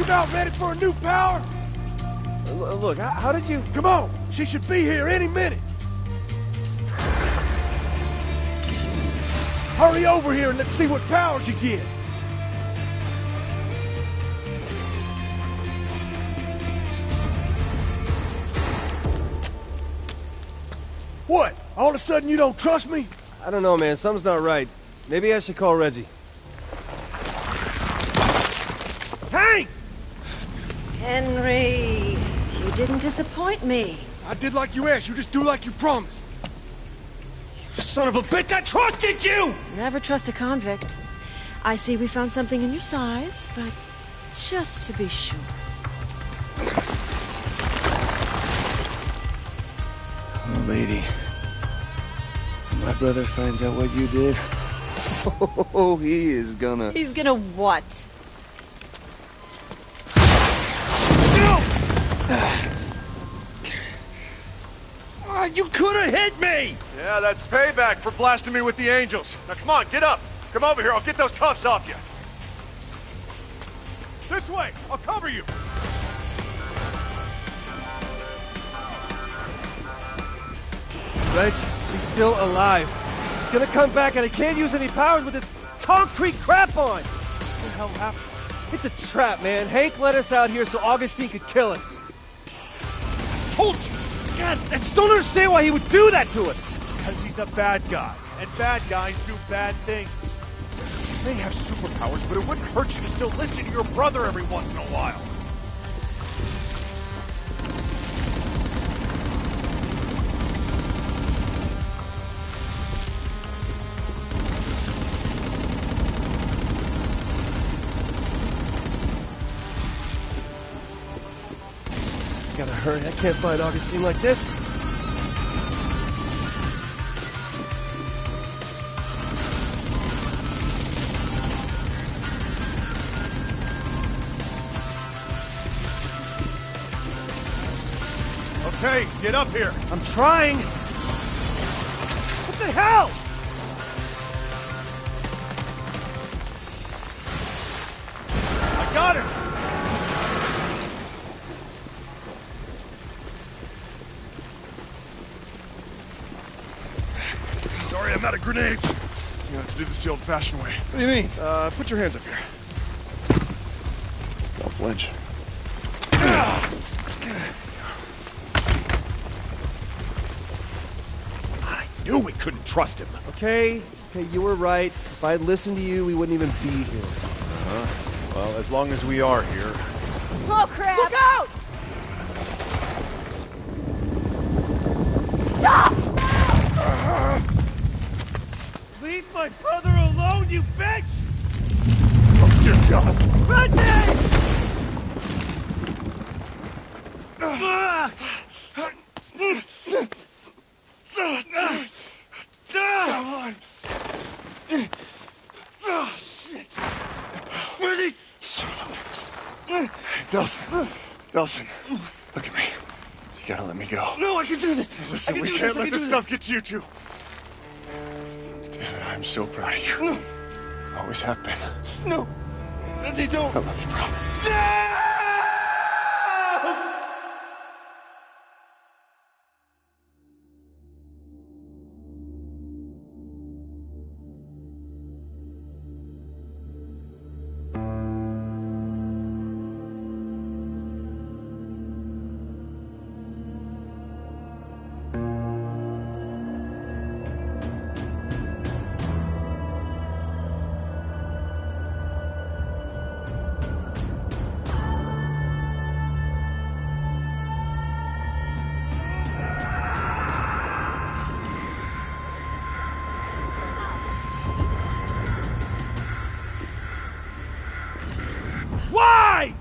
About ready for a new power? Look, how did you... Come on! She should be here any minute! Hurry over here and let's see what powers you get! What? All of a sudden you don't trust me? I don't know, man. Something's not right. Maybe I should call Reggie. Hank! Henry, you didn't disappoint me. I did like you asked. You just do like you promised. You son of a bitch, I trusted you! Never trust a convict. I see we found something in your size, but just to be sure. Oh, lady. My brother finds out what you did. Oh, he is gonna... He's gonna what? You could have hit me! Yeah, that's payback for blasting me with the angels. Now come on, get up. Come over here, I'll get those cuffs off you. This way, I'll cover you. Reg, she's still alive. She's gonna come back and I can't use any powers with this concrete crap on! What the hell happened? It's a trap, man. Hank let us out here so Augustine could kill us. Told you! God, I just don't understand why he would do that to us. Because he's a bad guy, and bad guys do bad things. You may have superpowers, but it wouldn't hurt you to still listen to your brother every once in a while. Gotta hurry, I can't find Augustine like this. okay? Get up here. I'm trying. What the hell? I got him. Sorry, I'm out of grenades. You have to do this the old-fashioned way. What do you mean? Put your hands up here. Don't flinch. I knew we couldn't trust him. Okay, you were right. If I'd listened to you, we wouldn't even be here. Well, as long as we are here. Oh, crap! Look out! Stop! Leave my brother alone, you bitch! Oh, dear God. Reggie! Come on. Reggie! Delson, look at me. You gotta let me go. No, I can do this! Listen, we can't let this stuff get to you two. I'm so proud of you. Always have been. No! Reggie, don't! I love you, bro. No! Why?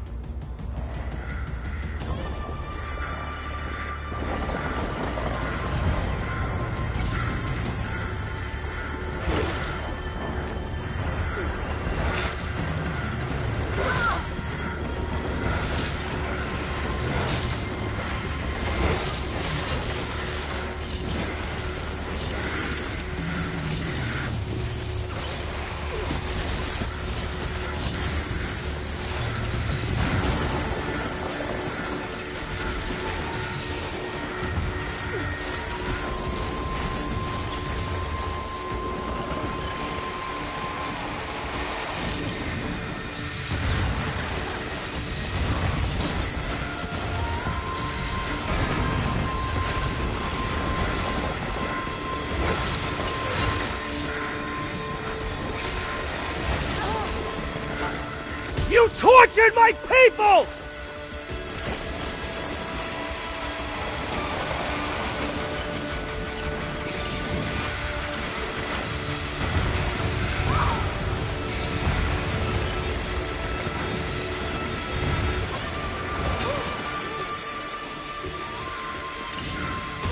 You tortured my people!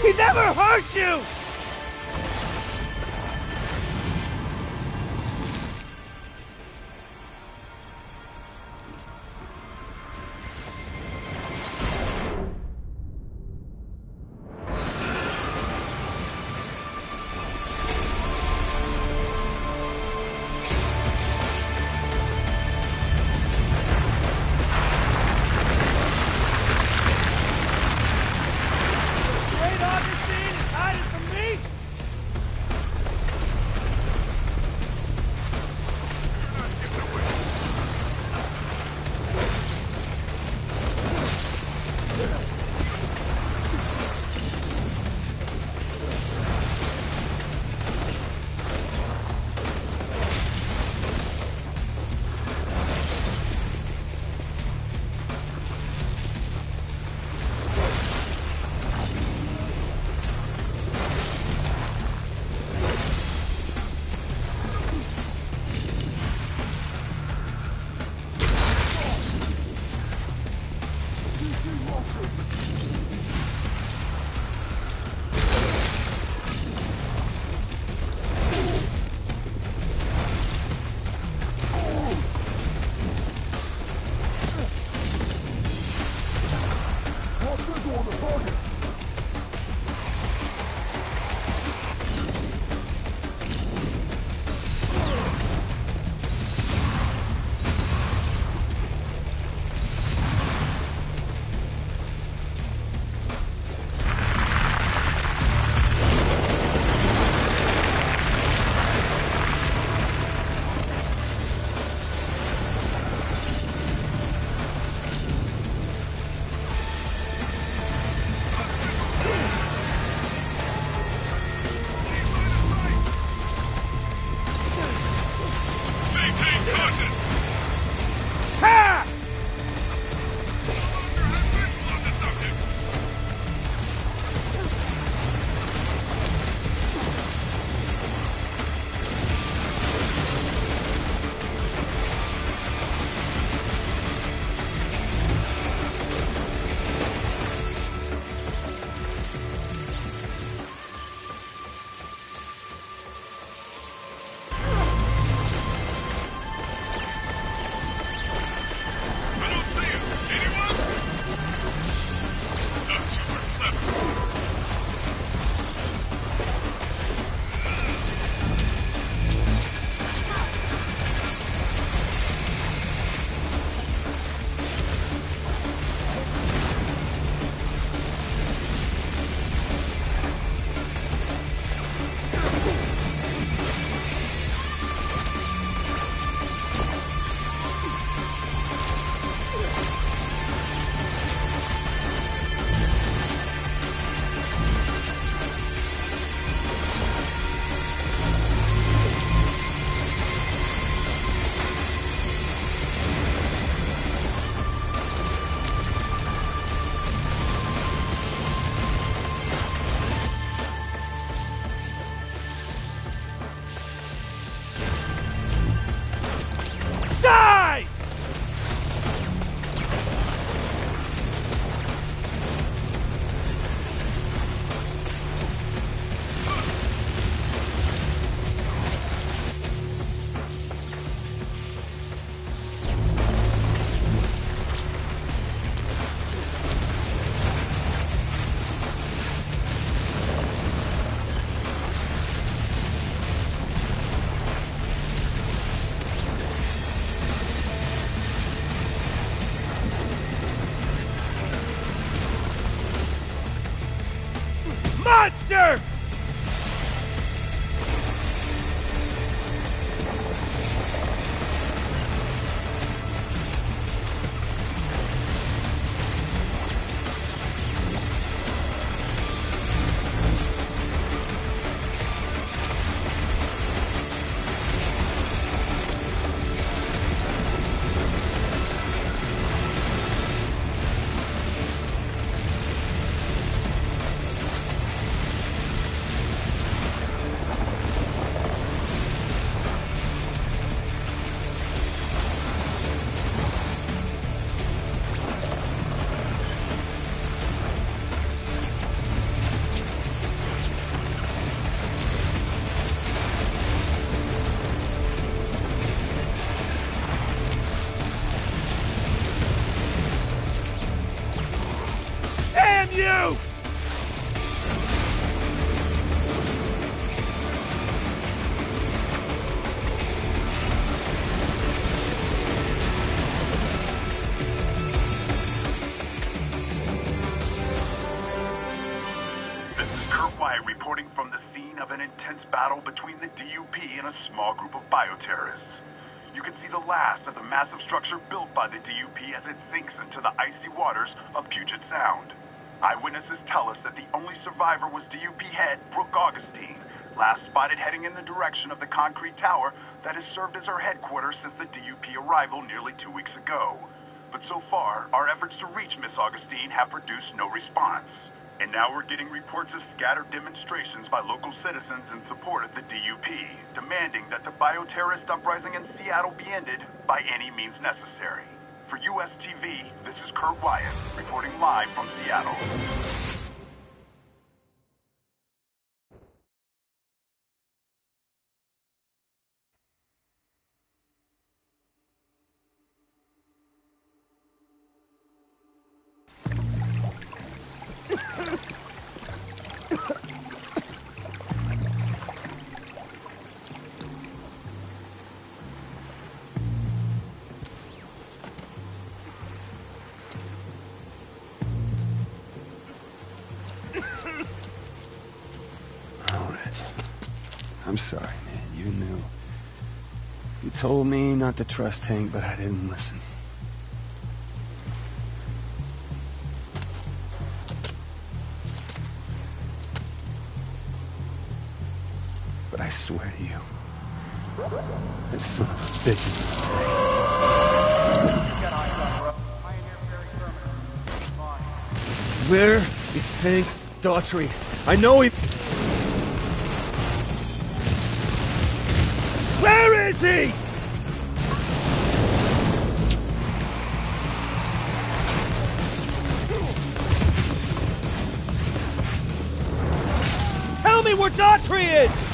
He never hurt you! monster! Damn you! This is Kurt Wyatt reporting from the scene of an intense battle between the DUP and a small group of bioterrorists. You can see the last of the massive structure built by the DUP as it sinks into the icy waters of Puget Sound. Eyewitnesses tell us that the only survivor was DUP head Brooke Augustine, last spotted heading in the direction of the concrete tower that has served as her headquarters since the DUP arrival nearly 2 weeks ago. But so far, our efforts to reach Miss Augustine have produced no response. And now we're getting reports of scattered demonstrations by local citizens in support of the DUP, demanding that the bioterrorist uprising in Seattle be ended by any means necessary. For US TV, this is Kurt Wyatt, reporting live from Seattle. I'm sorry, man. You knew. You told me not to trust Hank, but I didn't listen. But I swear to you, this son of a bitch is Where is Hank Daughtry? I know he... Where is he? Tell me where Daughtry is!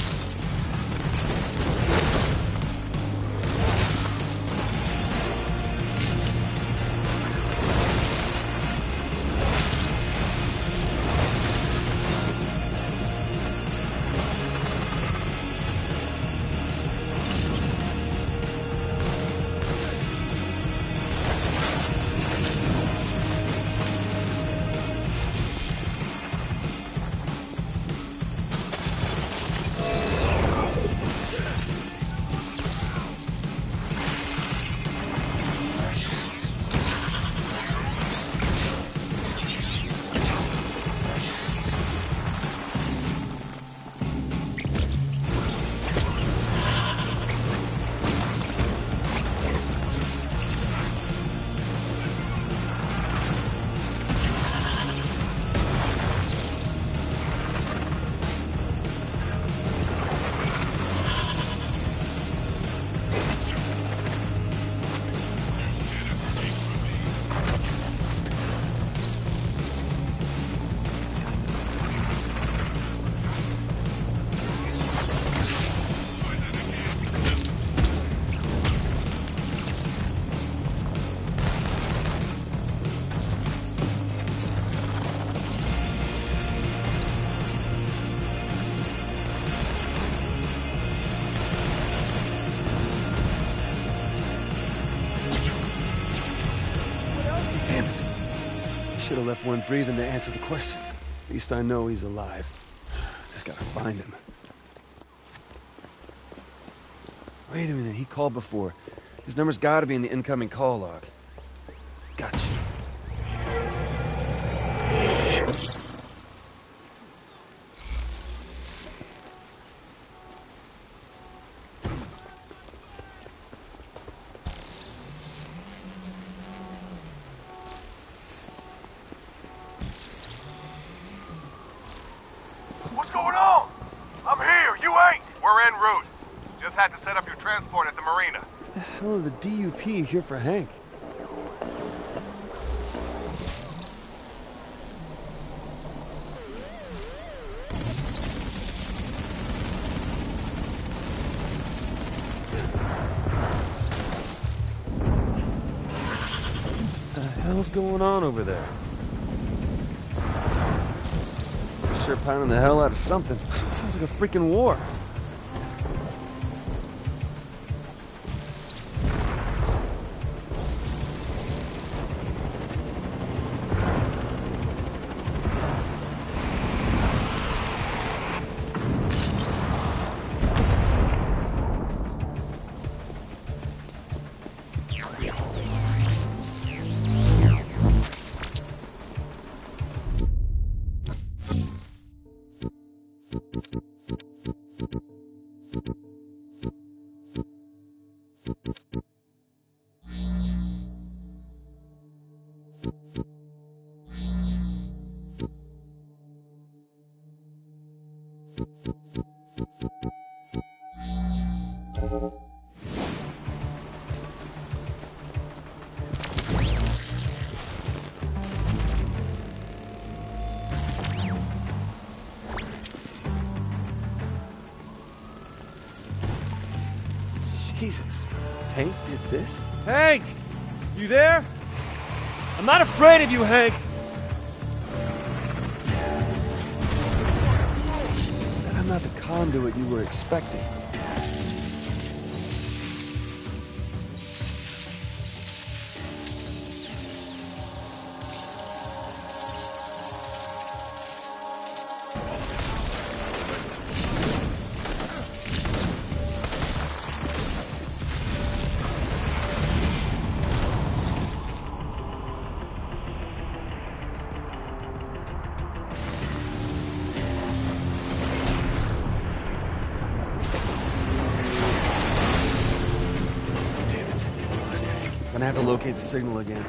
Should have left one breathing to answer the question. At least I know he's alive. Just gotta find him. Wait a minute, he called before. His number's gotta be in the incoming call log. Gotcha. What's going on? I'm here, you ain't. We're en route. Just had to set up your transport at the marina. What the hell are the DUP here for Hank? What the hell's going on over there? Sure pounding the hell out of something. Sounds like a freaking war. Jesus. Hank did this? Hank! You there? I'm not afraid of you, Hank! Bet I'm not the conduit you were expecting. Gonna have to locate the signal again.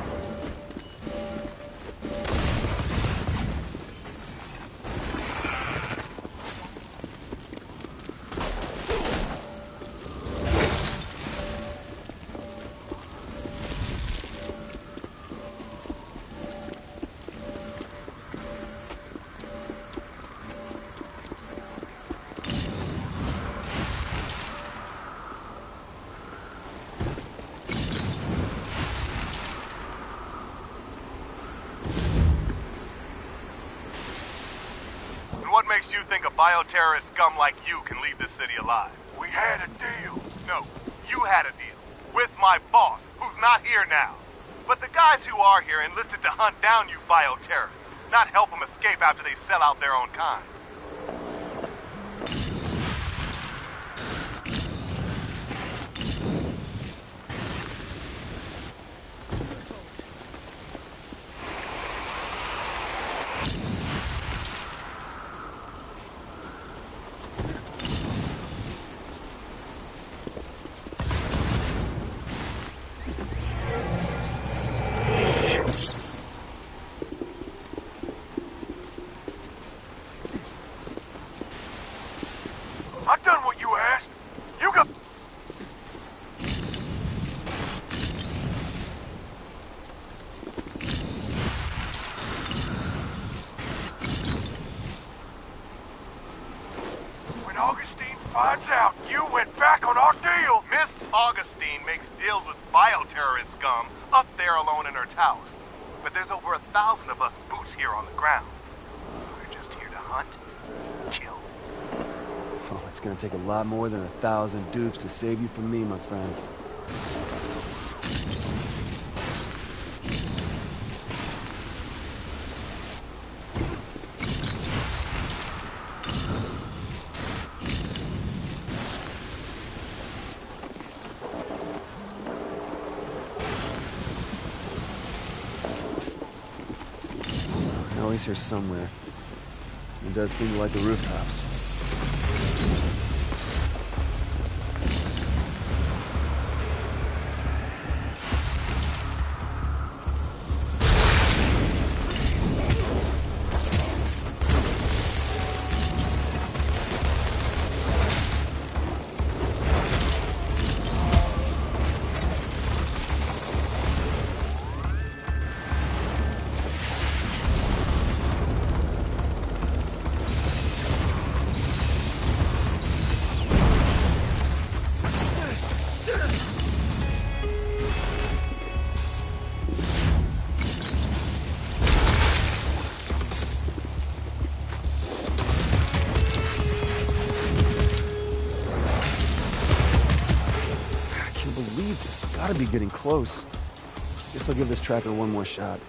What makes you think a bioterrorist scum like you can leave this city alive? We had a deal. No, you had a deal. With my boss, who's not here now. But the guys who are here enlisted to hunt down you bioterrorists, not help them escape after they sell out their own kind. I done what you asked. You got... When Augustine finds out you went back on our deal... Miss Augustine makes deals with bioterrorist scum up there alone in her tower. But there's over 1,000 of us boots here on the ground. We're just here to hunt, kill. Oh, it's gonna take a lot more than 1,000 dupes to save you from me, my friend. here somewhere. It does seem to like the rooftops. Gotta be getting close. Guess I'll give this tracker one more shot.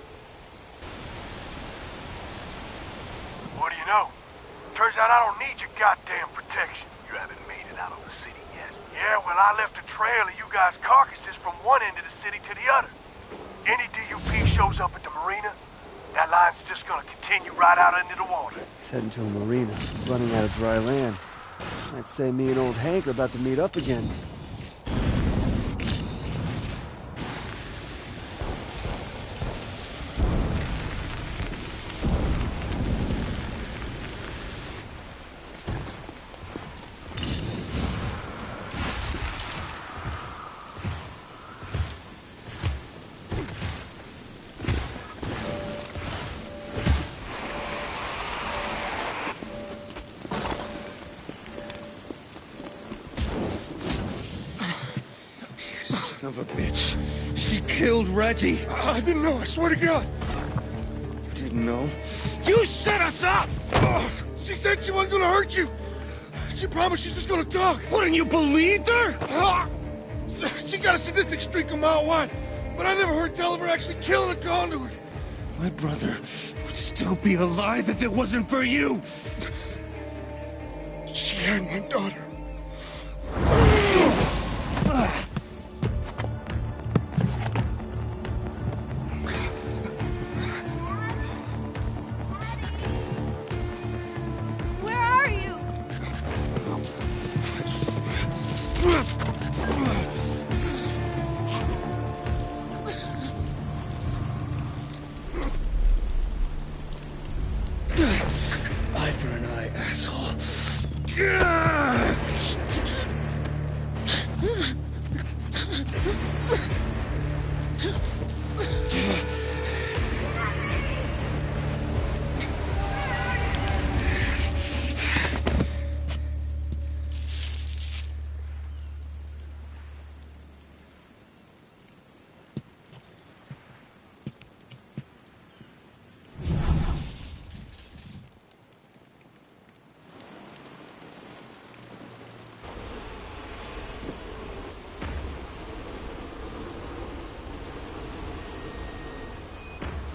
What do you know? Turns out I don't need your goddamn protection. You haven't made it out of the city yet. Yeah, well, I left a trail of you guys' carcasses from one end of the city to the other. Any DUP shows up at the marina, that line's just gonna continue right out into the water. He's heading to a marina, running out of dry land. I'd say me and old Hank are about to meet up again. Of a bitch. She killed Reggie. I didn't know, I swear to God. You didn't know? You set us up! She said she wasn't gonna hurt you. She promised she's just gonna talk. Wouldn't you believed her? She got a sadistic streak a mile wide, but I never heard tell of her actually killing a conduit. My brother would still be alive if it wasn't for you. She had my daughter. Eye for an eye, asshole.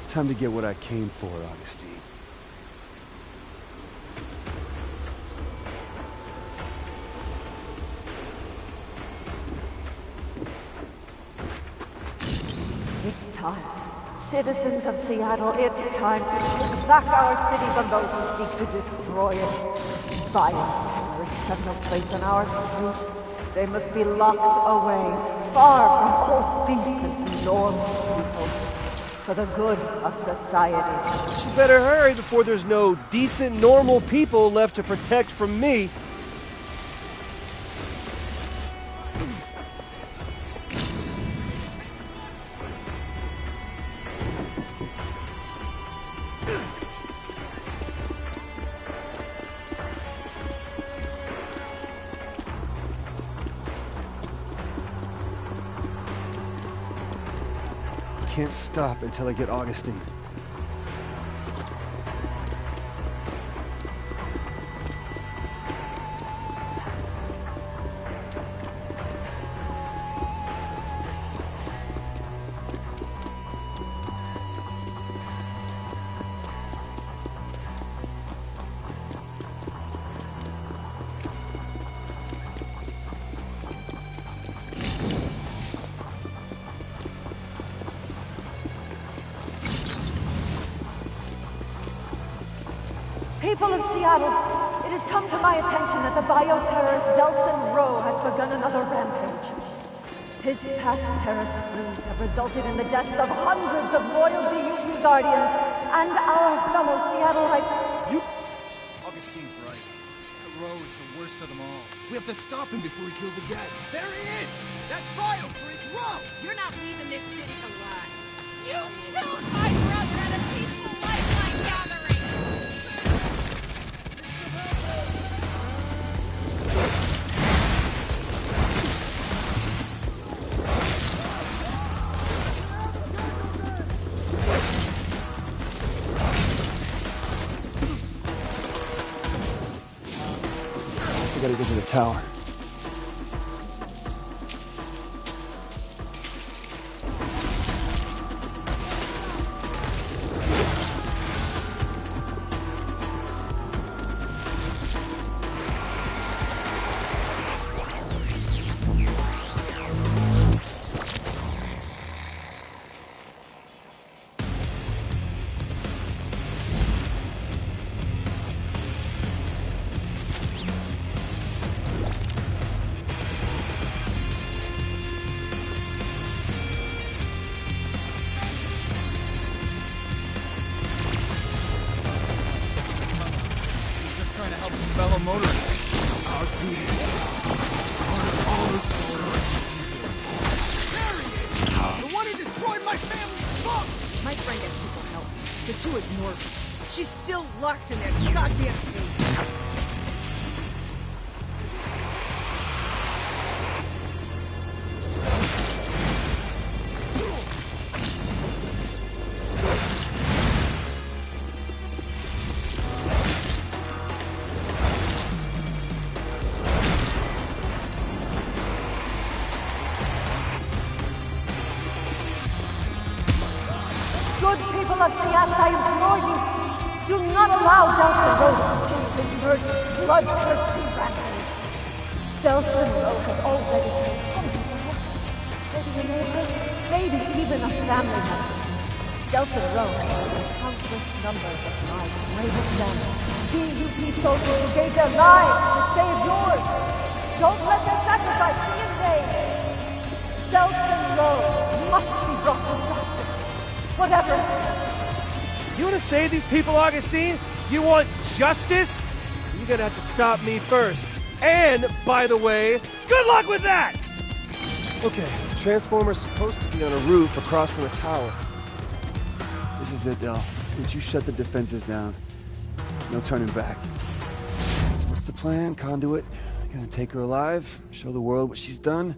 Time to get what I came for, Augustine. It's time. Citizens of Seattle, it's time to take back our city from those who seek to destroy it. Violent terrorists have no place in our streets. They must be locked away, far from all decent, normal people. For the good of society. She better hurry before there's no decent, normal people left to protect from me. Can't stop until I get Augustine. People of Seattle, it has come to my attention that the bioterrorist Delson Rowe has begun another rampage. His past terror sprees have resulted in the deaths of hundreds of loyal DUP guardians and our fellow Seattleites. Augustine's right. That Rowe is the worst of them all. We have to stop him before he kills again. There he is! That bio freak, Rowe! You're not leaving this city alive. You killed my brother at a peaceful lifeline gathering! We gotta get to the tower. Fellow motorists. Our duty. Part of all this There he is! The one who destroyed my family's book! My friend has people help, but you ignored her. She's still locked in that goddamn cage. Good people of Seattle, I implore you, do not allow Delson Rowe to continue his murderous, bloodthirsty rampage. Delson Rowe has already killed hundreds of us, maybe a neighbor, maybe even a family member. Delson Rowe has killed countless numbers of my bravest men. DUP soldiers who gave their lives to save yours. Don't let their sacrifice be in vain. Delson Rowe must be brought to justice. Whatever. You want to save these people, Augustine? You want justice? You're gonna have to stop me first. And, by the way, good luck with that! Okay, the Transformer's supposed to be on a roof across from the tower. This is it, Del. Once you shut the defenses down, no turning back. So what's the plan, Conduit? Gonna take her alive, show the world what she's done,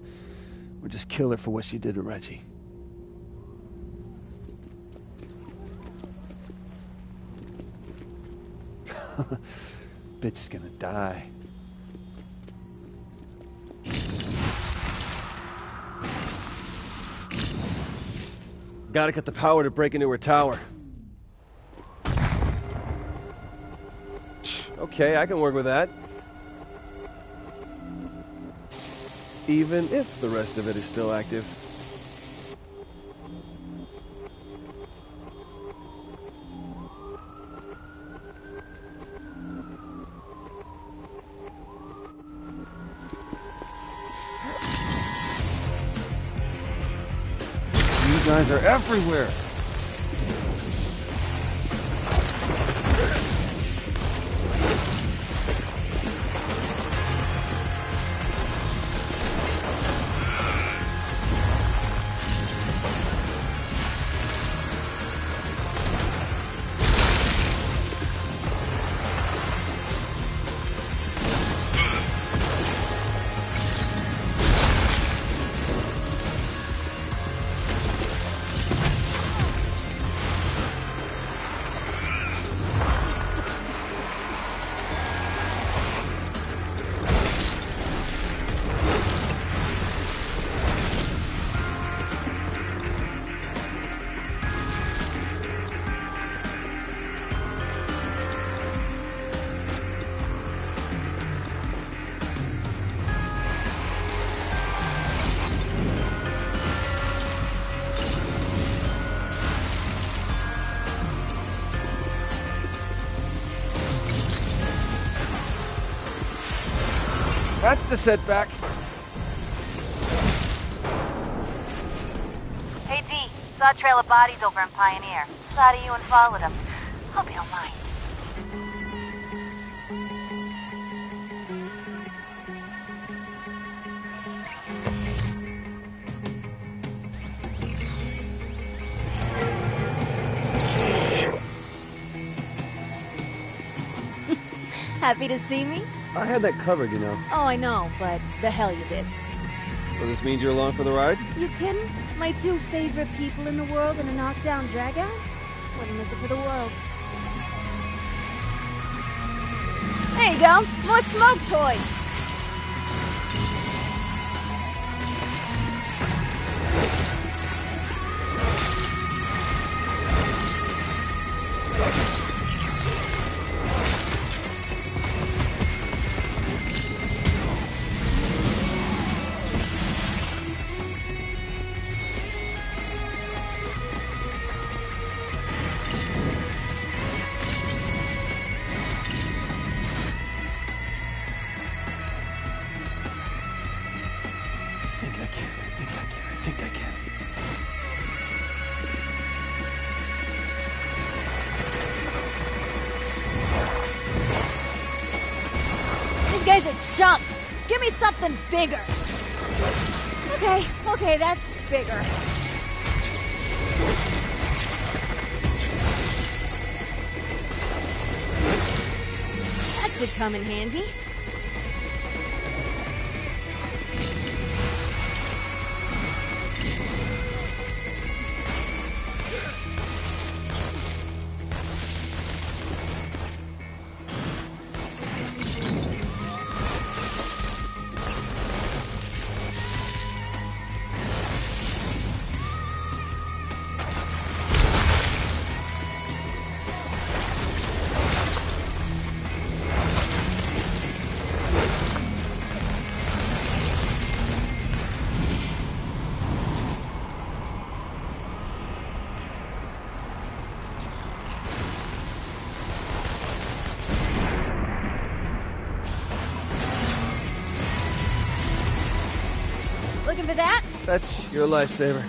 or just kill her for what she did to Reggie? Bitch is gonna die. Gotta cut the power to break into her tower. Okay, I can work with that. Even if the rest of it is still active. You guys are everywhere! That's a setback. Hey, D. Saw a trail of bodies over in Pioneer. Thought of you and followed them. Hope you don't mind. Happy to see me? I had that covered, you know. Oh, I know, but the hell you did. So this means you're along for the ride? You kidding? My two favorite people in the world in a knockdown dragout? Wouldn't miss it for the world. There you go. More smoke toys. I think I can. These guys are chumps. Give me something bigger. Okay, that's bigger. That should come in handy. Looking for that? That's your lifesaver.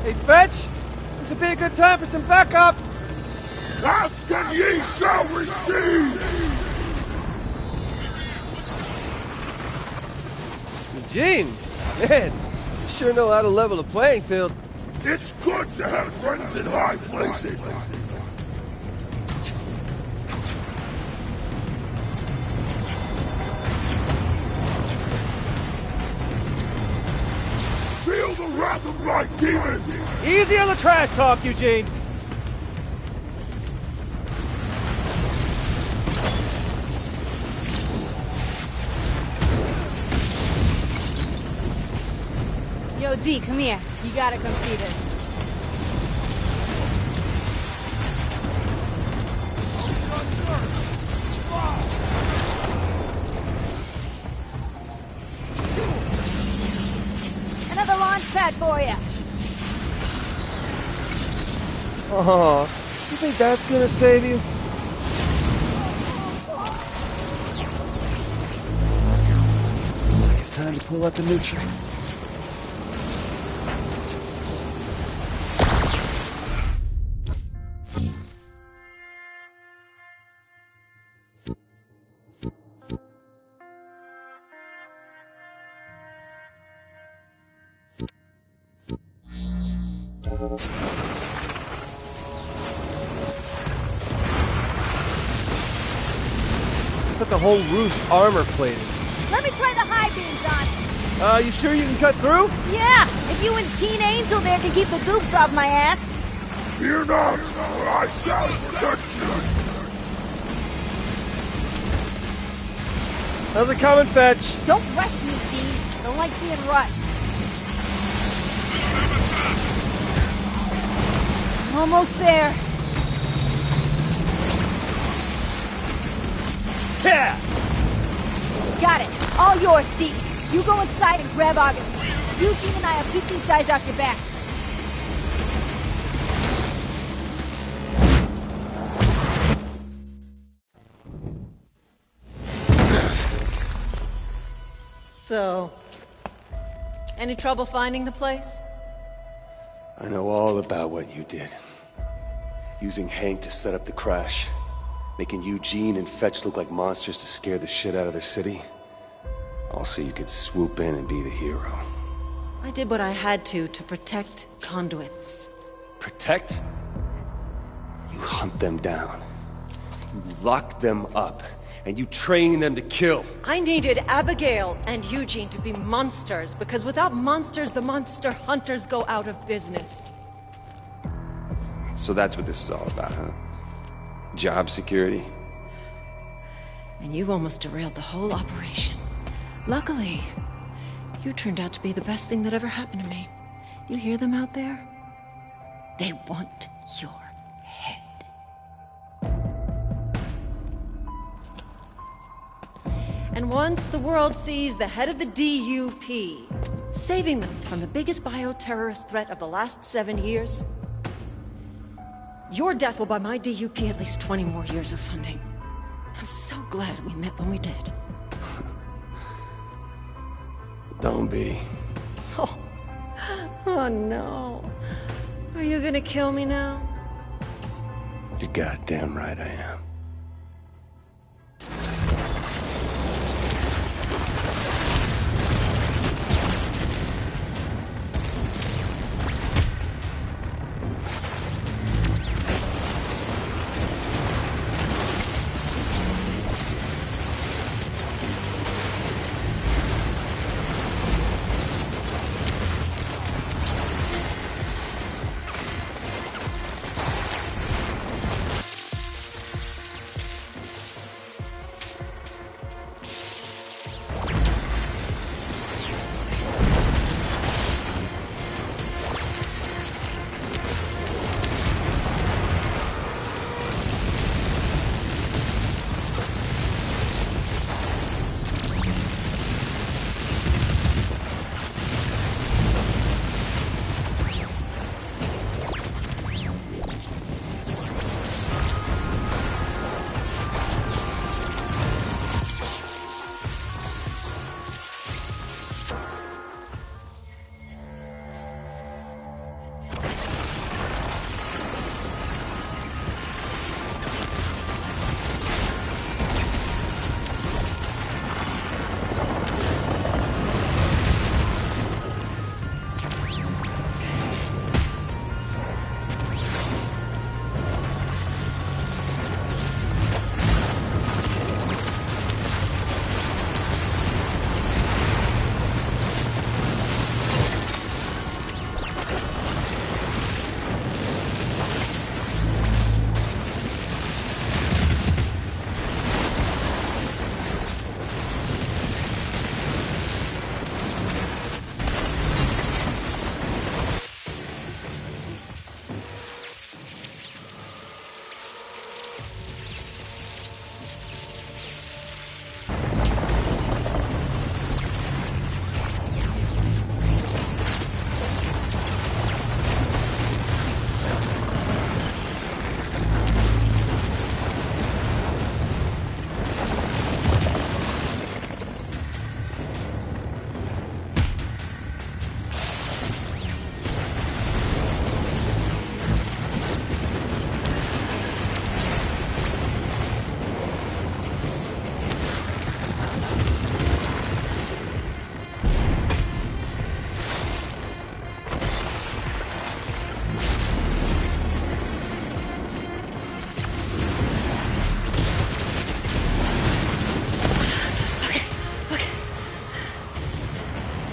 Hey, Fetch! This would be a good time for some backup! Ask and ye shall receive! Eugene! Man, you sure know how to level the playing field. It's good to have friends in high places! Feel the wrath of my demons! Easy on the trash talk, Eugene! Yo, D, come here. You gotta come see this. Another launch pad for you. Oh, you think that's gonna save you? Looks like it's time to pull out the new tricks. Put the whole roof's armor plated. Let me try the high beams on it. You sure you can cut through? Yeah, if you and Teen Angel there can keep the dupes off my ass. Fear not, for I shall protect you! How's it coming, Fetch? Don't rush me, D. Don't like being rushed. Almost there. Yeah! Got it. All yours, D. You go inside and grab Augustine. Eugene and I'll keep these guys off your back. So, any trouble finding the place? I know all about what you did. Using Hank to set up the crash. Making Eugene and Fetch look like monsters to scare the shit out of the city. All so you could swoop in and be the hero. I did what I had to protect conduits. Protect? You hunt them down. You lock them up. And you train them to kill. I needed Abigail and Eugene to be monsters, because without monsters, the monster hunters go out of business. So that's what this is all about, huh? Job security? And you almost derailed the whole operation. Luckily, you turned out to be the best thing that ever happened to me. You hear them out there? They want your head. And once the world sees the head of the DUP, saving them from the biggest bioterrorist threat of the last 7 years, your death will buy my DUP at least 20 more years of funding. I'm so glad we met when we did. Don't be. Oh no. Are you gonna kill me now? You're goddamn right I am.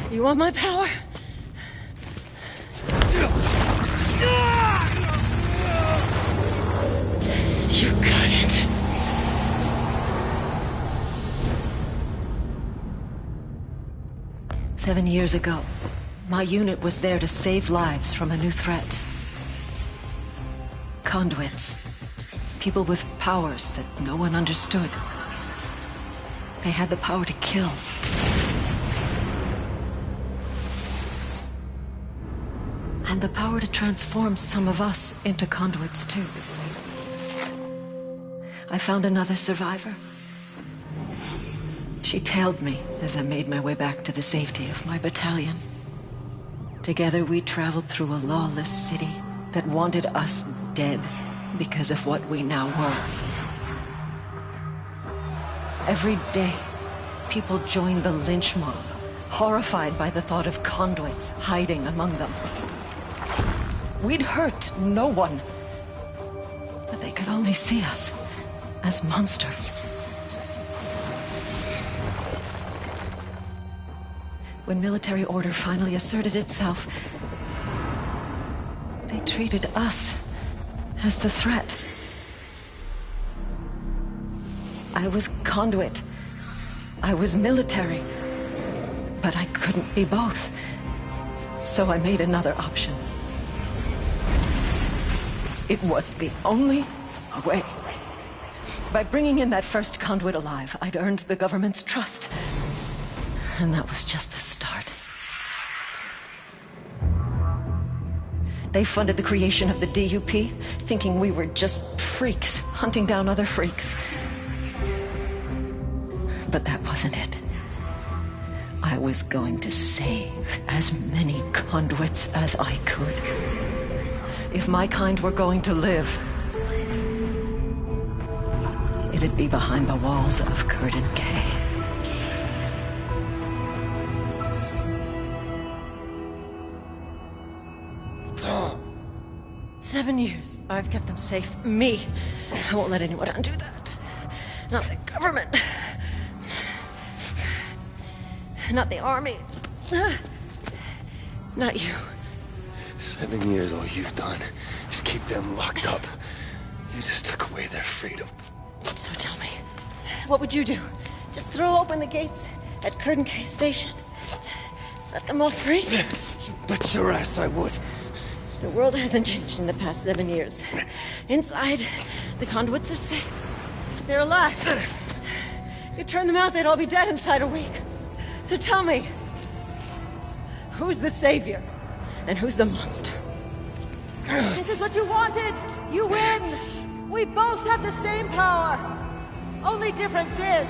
You want my power? You got it. Seven years ago, my unit was there to save lives from a new threat. Conduits. People with powers that no one understood. They had the power to kill. and the power to transform some of us into conduits too. I found another survivor. She tailed me as I made my way back to the safety of my battalion. Together we traveled through a lawless city that wanted us dead because of what we now were. Every day, people joined the lynch mob, horrified by the thought of conduits hiding among them. We'd hurt no one, but they could only see us as monsters. When military order finally asserted itself, they treated us as the threat. I was conduit. I was military. But I couldn't be both. So I made another option. It was the only way. By bringing in that first conduit alive, I'd earned the government's trust. And that was just the start. They funded the creation of the DUP, thinking we were just freaks, hunting down other freaks. But that wasn't it. I was going to save as many conduits as I could. If my kind were going to live, it'd be behind the walls of Curtin K. 7 years. I've kept them safe. Me. I won't let anyone undo that. Not the government. Not the army. Not you. 7 years, all you've done is keep them locked up. You just took away their freedom. So tell me, what would you do? Just throw open the gates at Curtin K Station? Set them all free? You bet your ass I would. The world hasn't changed in the past 7 years. Inside, the conduits are safe. They're alive. You turn them out, they'd all be dead inside a week. So tell me, who's the savior? And who's the monster? This is what you wanted! You win! We both have the same power! Only difference is,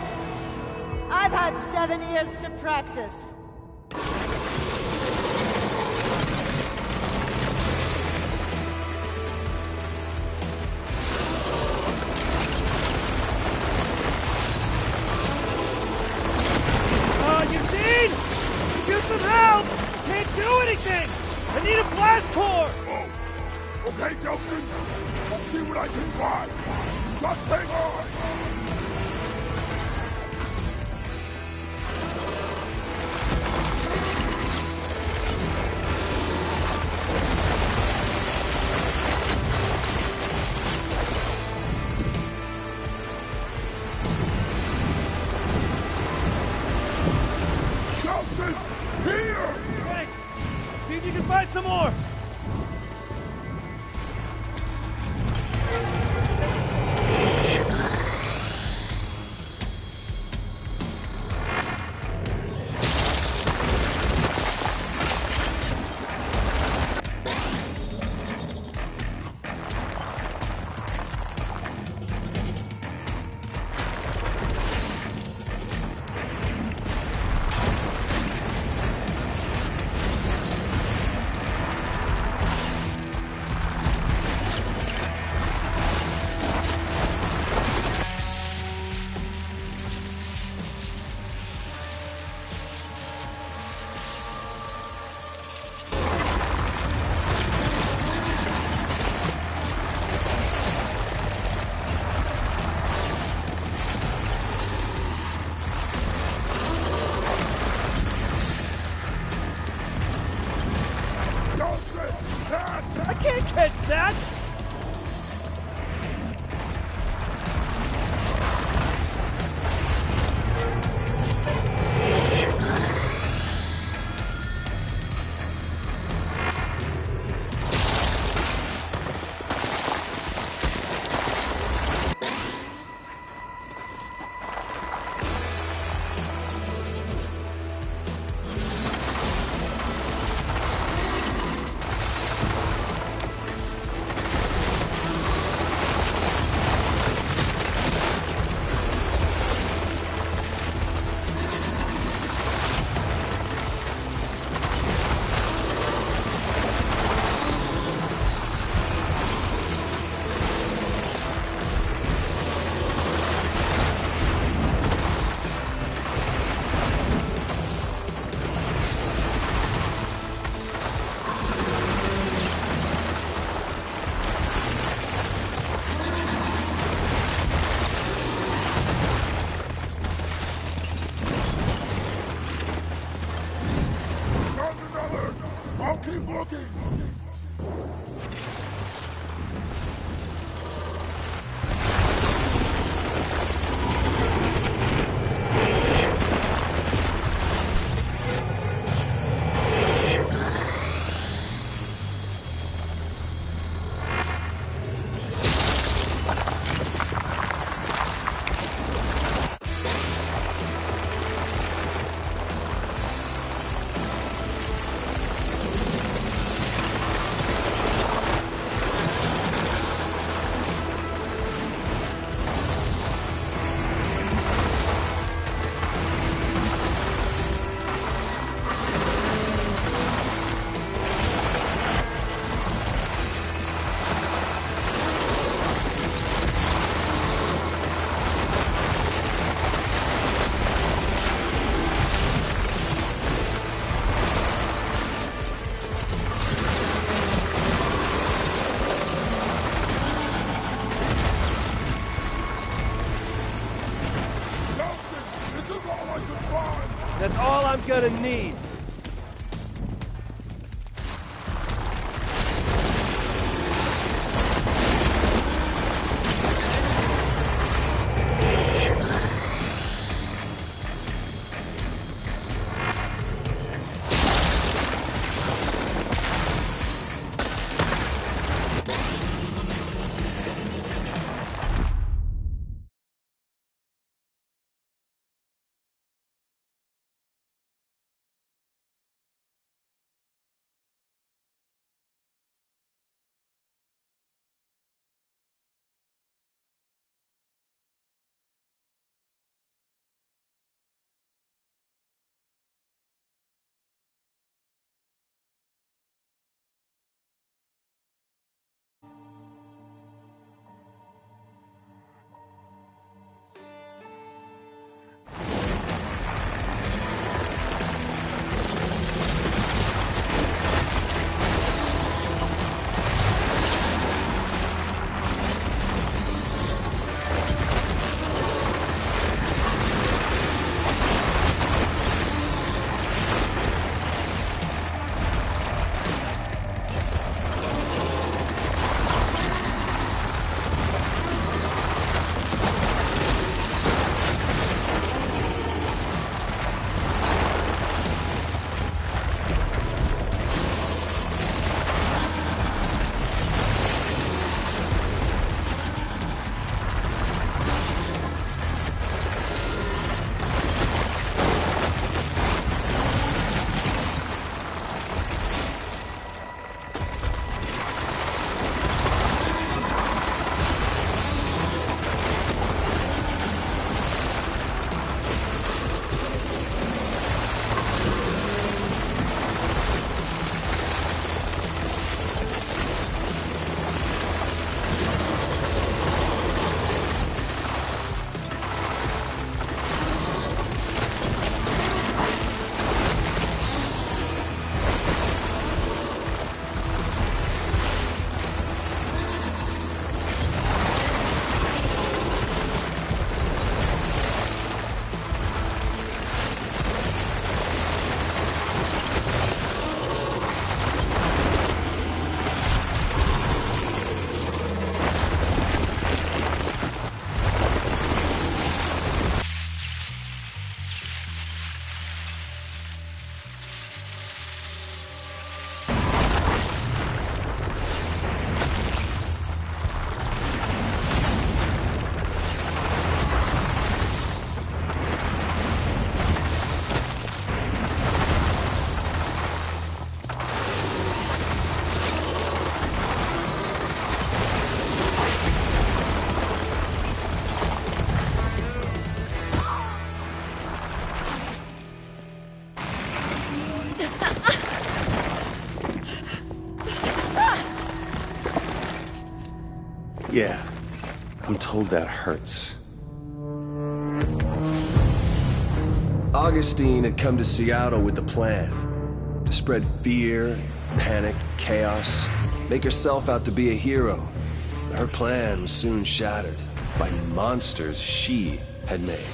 I've had 7 years to practice. Eugene! Use some help! Can't do anything! I need a blast core! Oh. Okay, Delson. I'll see what I can find. Just hang on! Here! Thanks! See if you can find some more! keep looking! That's all I'm gonna need. Yeah, I'm told that hurts. Augustine had come to Seattle with a plan. To spread fear, panic, chaos, make herself out to be a hero. But her plan was soon shattered by monsters she had made.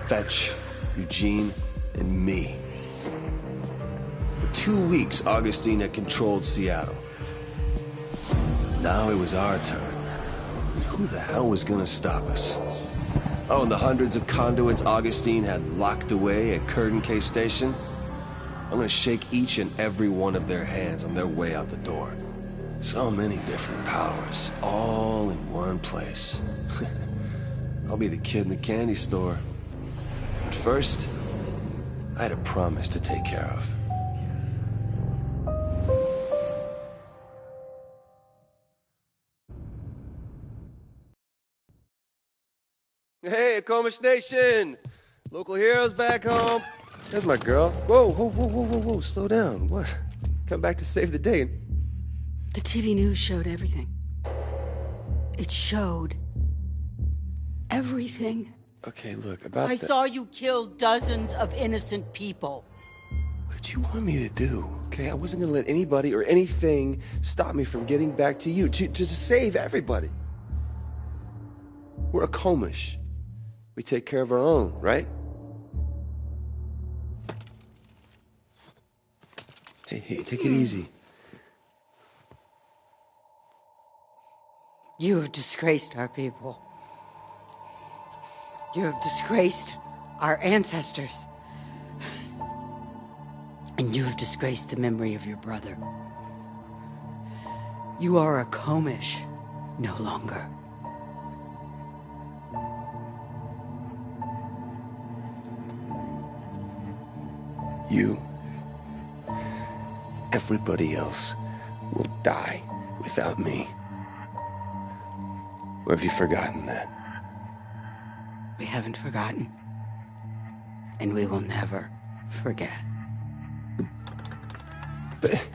Fetch, Eugene, and me. We're 2 weeks, Augustine had controlled Seattle. Now it was our turn. Who the hell was gonna stop us? Oh, and the hundreds of conduits Augustine had locked away at Curtain Case Station? I'm gonna shake each and every one of their hands on their way out the door. So many different powers, all in one place. I'll be the kid in the candy store. But first, I had a promise to take care of. Hey, Comish Nation! Local heroes back home. There's my girl. Whoa, whoa, whoa, whoa, whoa, whoa, slow down. What? Come back to save the day. The TV news showed everything. It showed everything. Okay, look, about I saw you kill dozens of innocent people. What did you want me to do? Okay, I wasn't gonna let anybody or anything stop me from getting back to you, to save everybody. We're a Comish. We take care of our own, right? Hey, take it easy. You have disgraced our people. You have disgraced our ancestors. And you have disgraced the memory of your brother. You are a Comish no longer. You, everybody else, will die without me. Or have you forgotten that? We haven't forgotten. And we will never forget. But